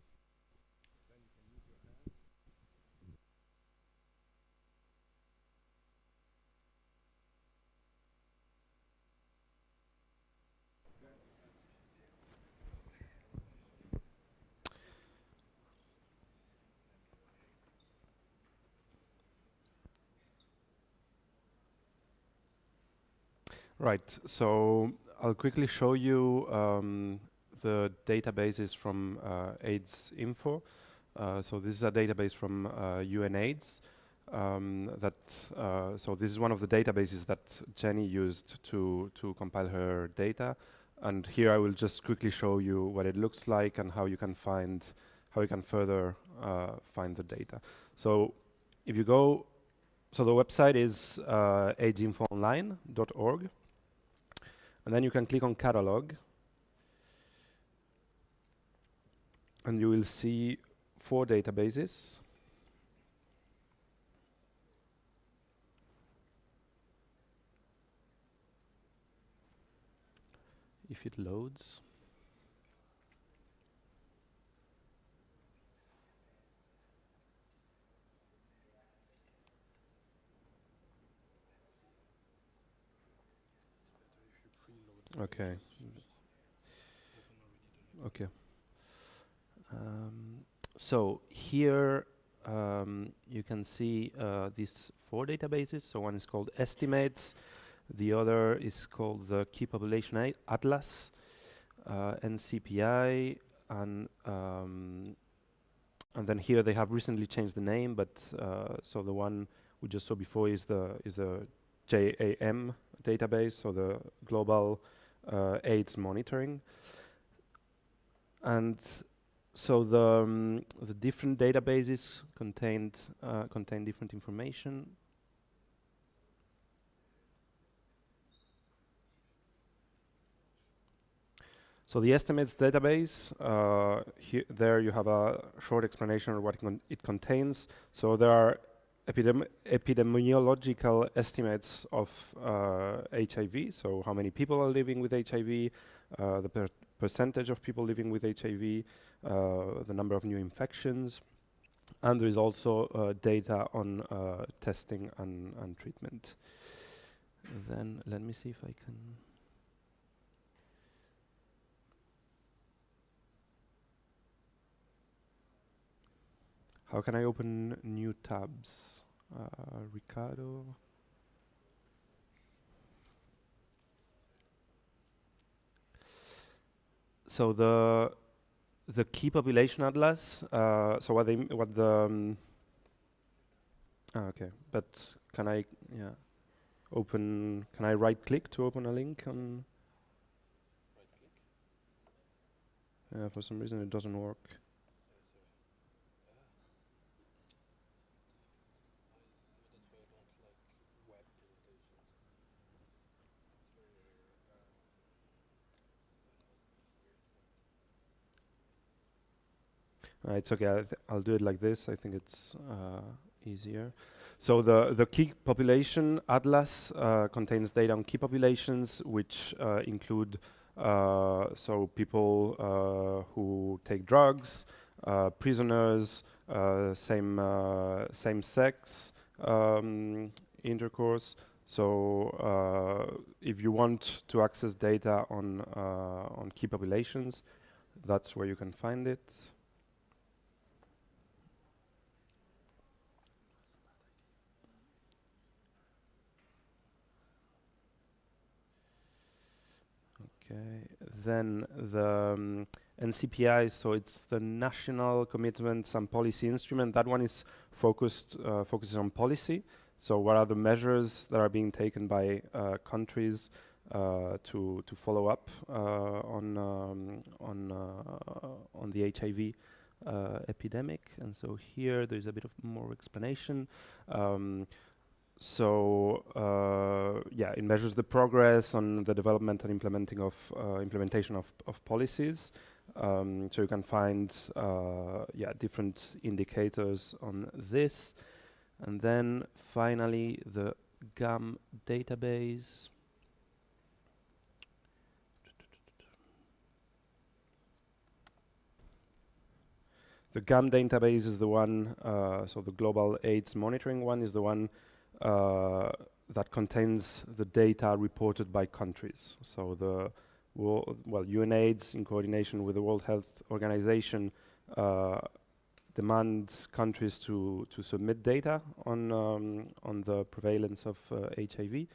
[SPEAKER 1] Then you can use your hand.
[SPEAKER 7] Right, so I'll quickly show you the databases from AIDS Info. So this is a database from UNAIDS. So this is one of the databases that Jenny used to compile her data. And here I will just quickly show you what it looks like and how you can further find the data. So if you go, so the website is aidsinfoonline.org. And then you can click on catalog. And you will see 4 databases. If it loads. Okay. Okay. So here you can see these 4 databases. So one is called Estimates, the other is called the Key Population Atlas, NCPI, and then here they have recently changed the name, but so the one we just saw before is the JAM database, so the Global AIDS Monitoring. And so the different databases contain different information. So the estimates database, there you have a short explanation of what it contains. So there are epidemiological estimates of HIV, so how many people are living with HIV, the percentage of people living with HIV, the number of new infections, and there is also data on testing and treatment. Then let me see if I can. How can I open new tabs? Ricardo. So the Key Population Atlas. So okay, but can I open? Can I right click to open a link on? Yeah, for some reason it doesn't work. It's okay. I'll do it like this. I think it's easier. So the Key Population Atlas contains data on key populations, which include so people who take drugs, prisoners, same sex intercourse. So if you want to access data on key populations, that's where you can find it. Okay, then the NCPI, so it's the National Commitments and Policy Instrument. That one is focuses on policy. So what are the measures that are being taken by countries to follow up on the HIV epidemic? And so here there's a bit of more explanation. Yeah, it measures the progress on the development and implementation of policies. So you can find different indicators on this. And then finally the GAM database. The GAM database is the one, so the Global AIDS Monitoring one is the one that contains the data reported by countries. So the UNAIDS, in coordination with the World Health Organization, demand countries to submit data on the prevalence of HIV,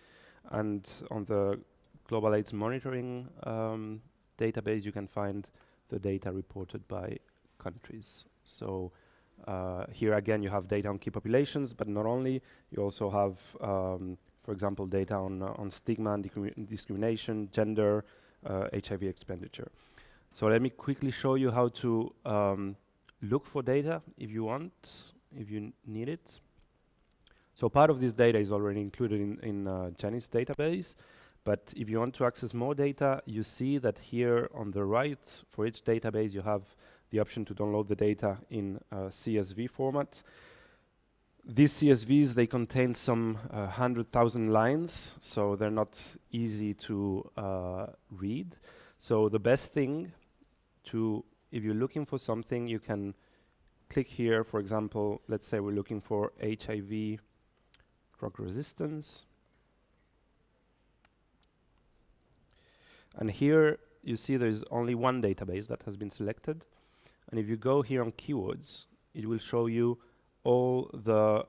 [SPEAKER 7] and on the Global AIDS Monitoring database, you can find the data reported by countries. So here again, you have data on key populations, but not only. You also have, for example, data on stigma and discrimination, gender, HIV expenditure. So let me quickly show you how to look for data if you want, if you need it. So part of this data is already included in Jenny's database, but if you want to access more data, you see that here on the right, for each database, you have the option to download the data in CSV format. These CSVs, they contain some 100,000 lines, so they're not easy to read. So the best thing if you're looking for something, you can click here. For example, let's say we're looking for HIV drug resistance. And here you see there is only one database that has been selected. And if you go here on keywords, it will show you all the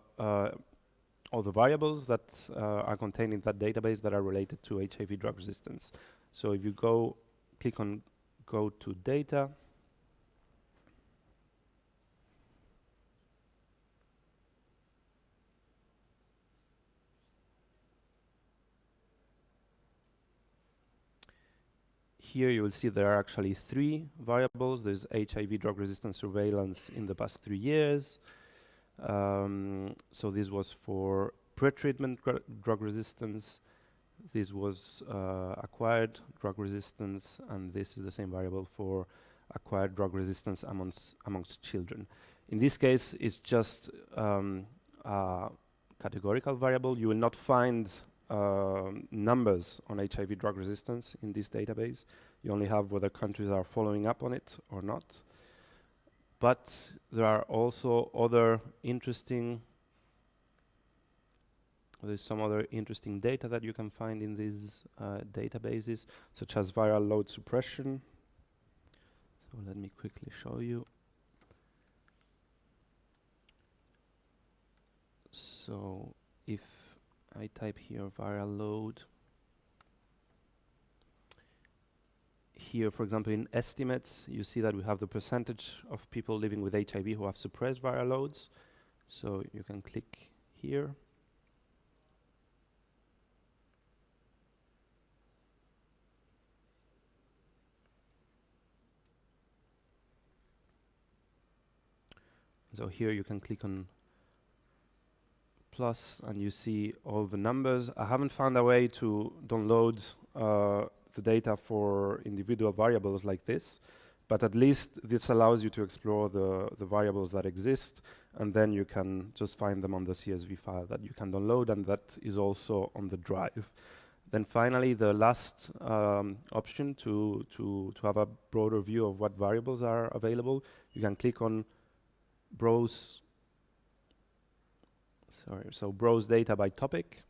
[SPEAKER 7] variables that are contained in that database that are related to HIV drug resistance. So if you click on go to data, here you will see there are actually 3 variables. There's HIV drug resistance surveillance in the past 3 years. So this was for pre-treatment drug resistance. This was acquired drug resistance, and this is the same variable for acquired drug resistance amongst children. In this case, it's just a categorical variable. You will not find numbers on HIV drug resistance in this database. You only have whether countries are following up on it or not. But there are also other interesting, there's some other interesting data that you can find in these databases, such as viral load suppression. So let me quickly show you. So if I type here viral load, here, for example, in estimates, you see that we have the percentage of people living with HIV who have suppressed viral loads. So you can click here. So here you can click on plus and you see all the numbers. I haven't found a way to download the data for individual variables like this, but at least this allows you to explore the variables that exist, and then you can just find them on the CSV file that you can download, and that is also on the drive. Then finally, the last option to have a broader view of what variables are available, you can click on browse data by topic,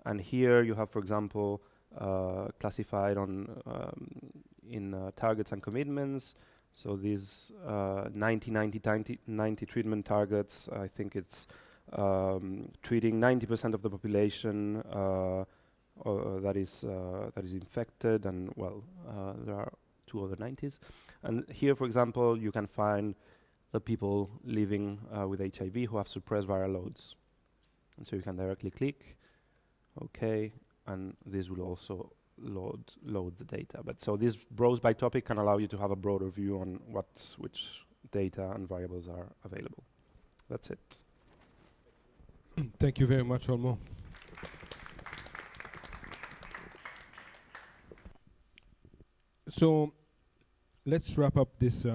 [SPEAKER 7] and here you have, for example, classified on in targets and commitments. So these 90 treatment targets, I think it's treating 90% of the population that is infected, and well, there are 2 other 90s. And here, for example, you can find the people living with HIV who have suppressed viral loads. And so you can directly click OK, and this will also load the data. But so this browse by topic can allow you to have a broader view on which data and variables are available. That's it.
[SPEAKER 1] Thank you very much, Olmo. So let's wrap up this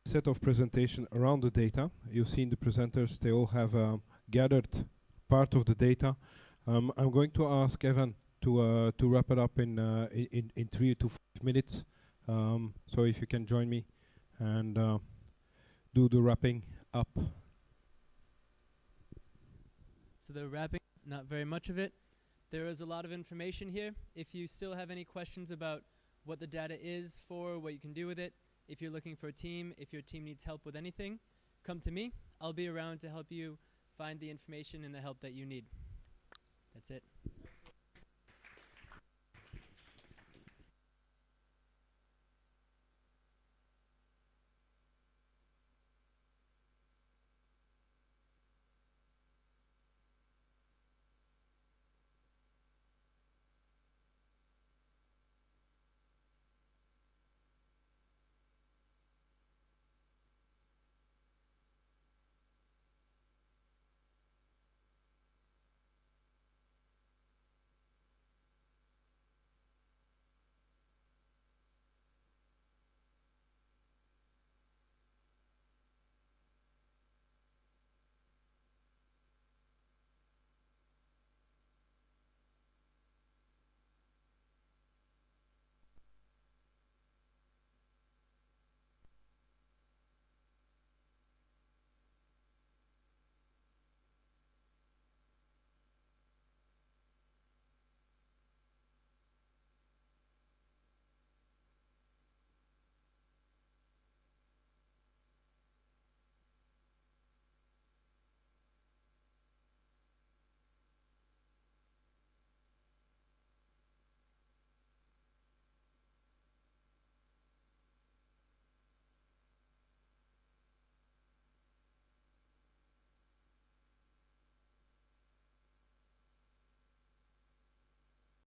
[SPEAKER 1] set of presentation around the data. You've seen the presenters, they all have gathered part of the data. I'm going to ask Evan to wrap it up in 3 to 5 minutes. So if you can join me and do the wrapping up.
[SPEAKER 8] So the wrapping, not very much of it. There is a lot of information here. If you still have any questions about what the data is for, what you can do with it, if you're looking for a team, if your team needs help with anything, come to me. I'll be around to help you find the information and the help that you need. That's it.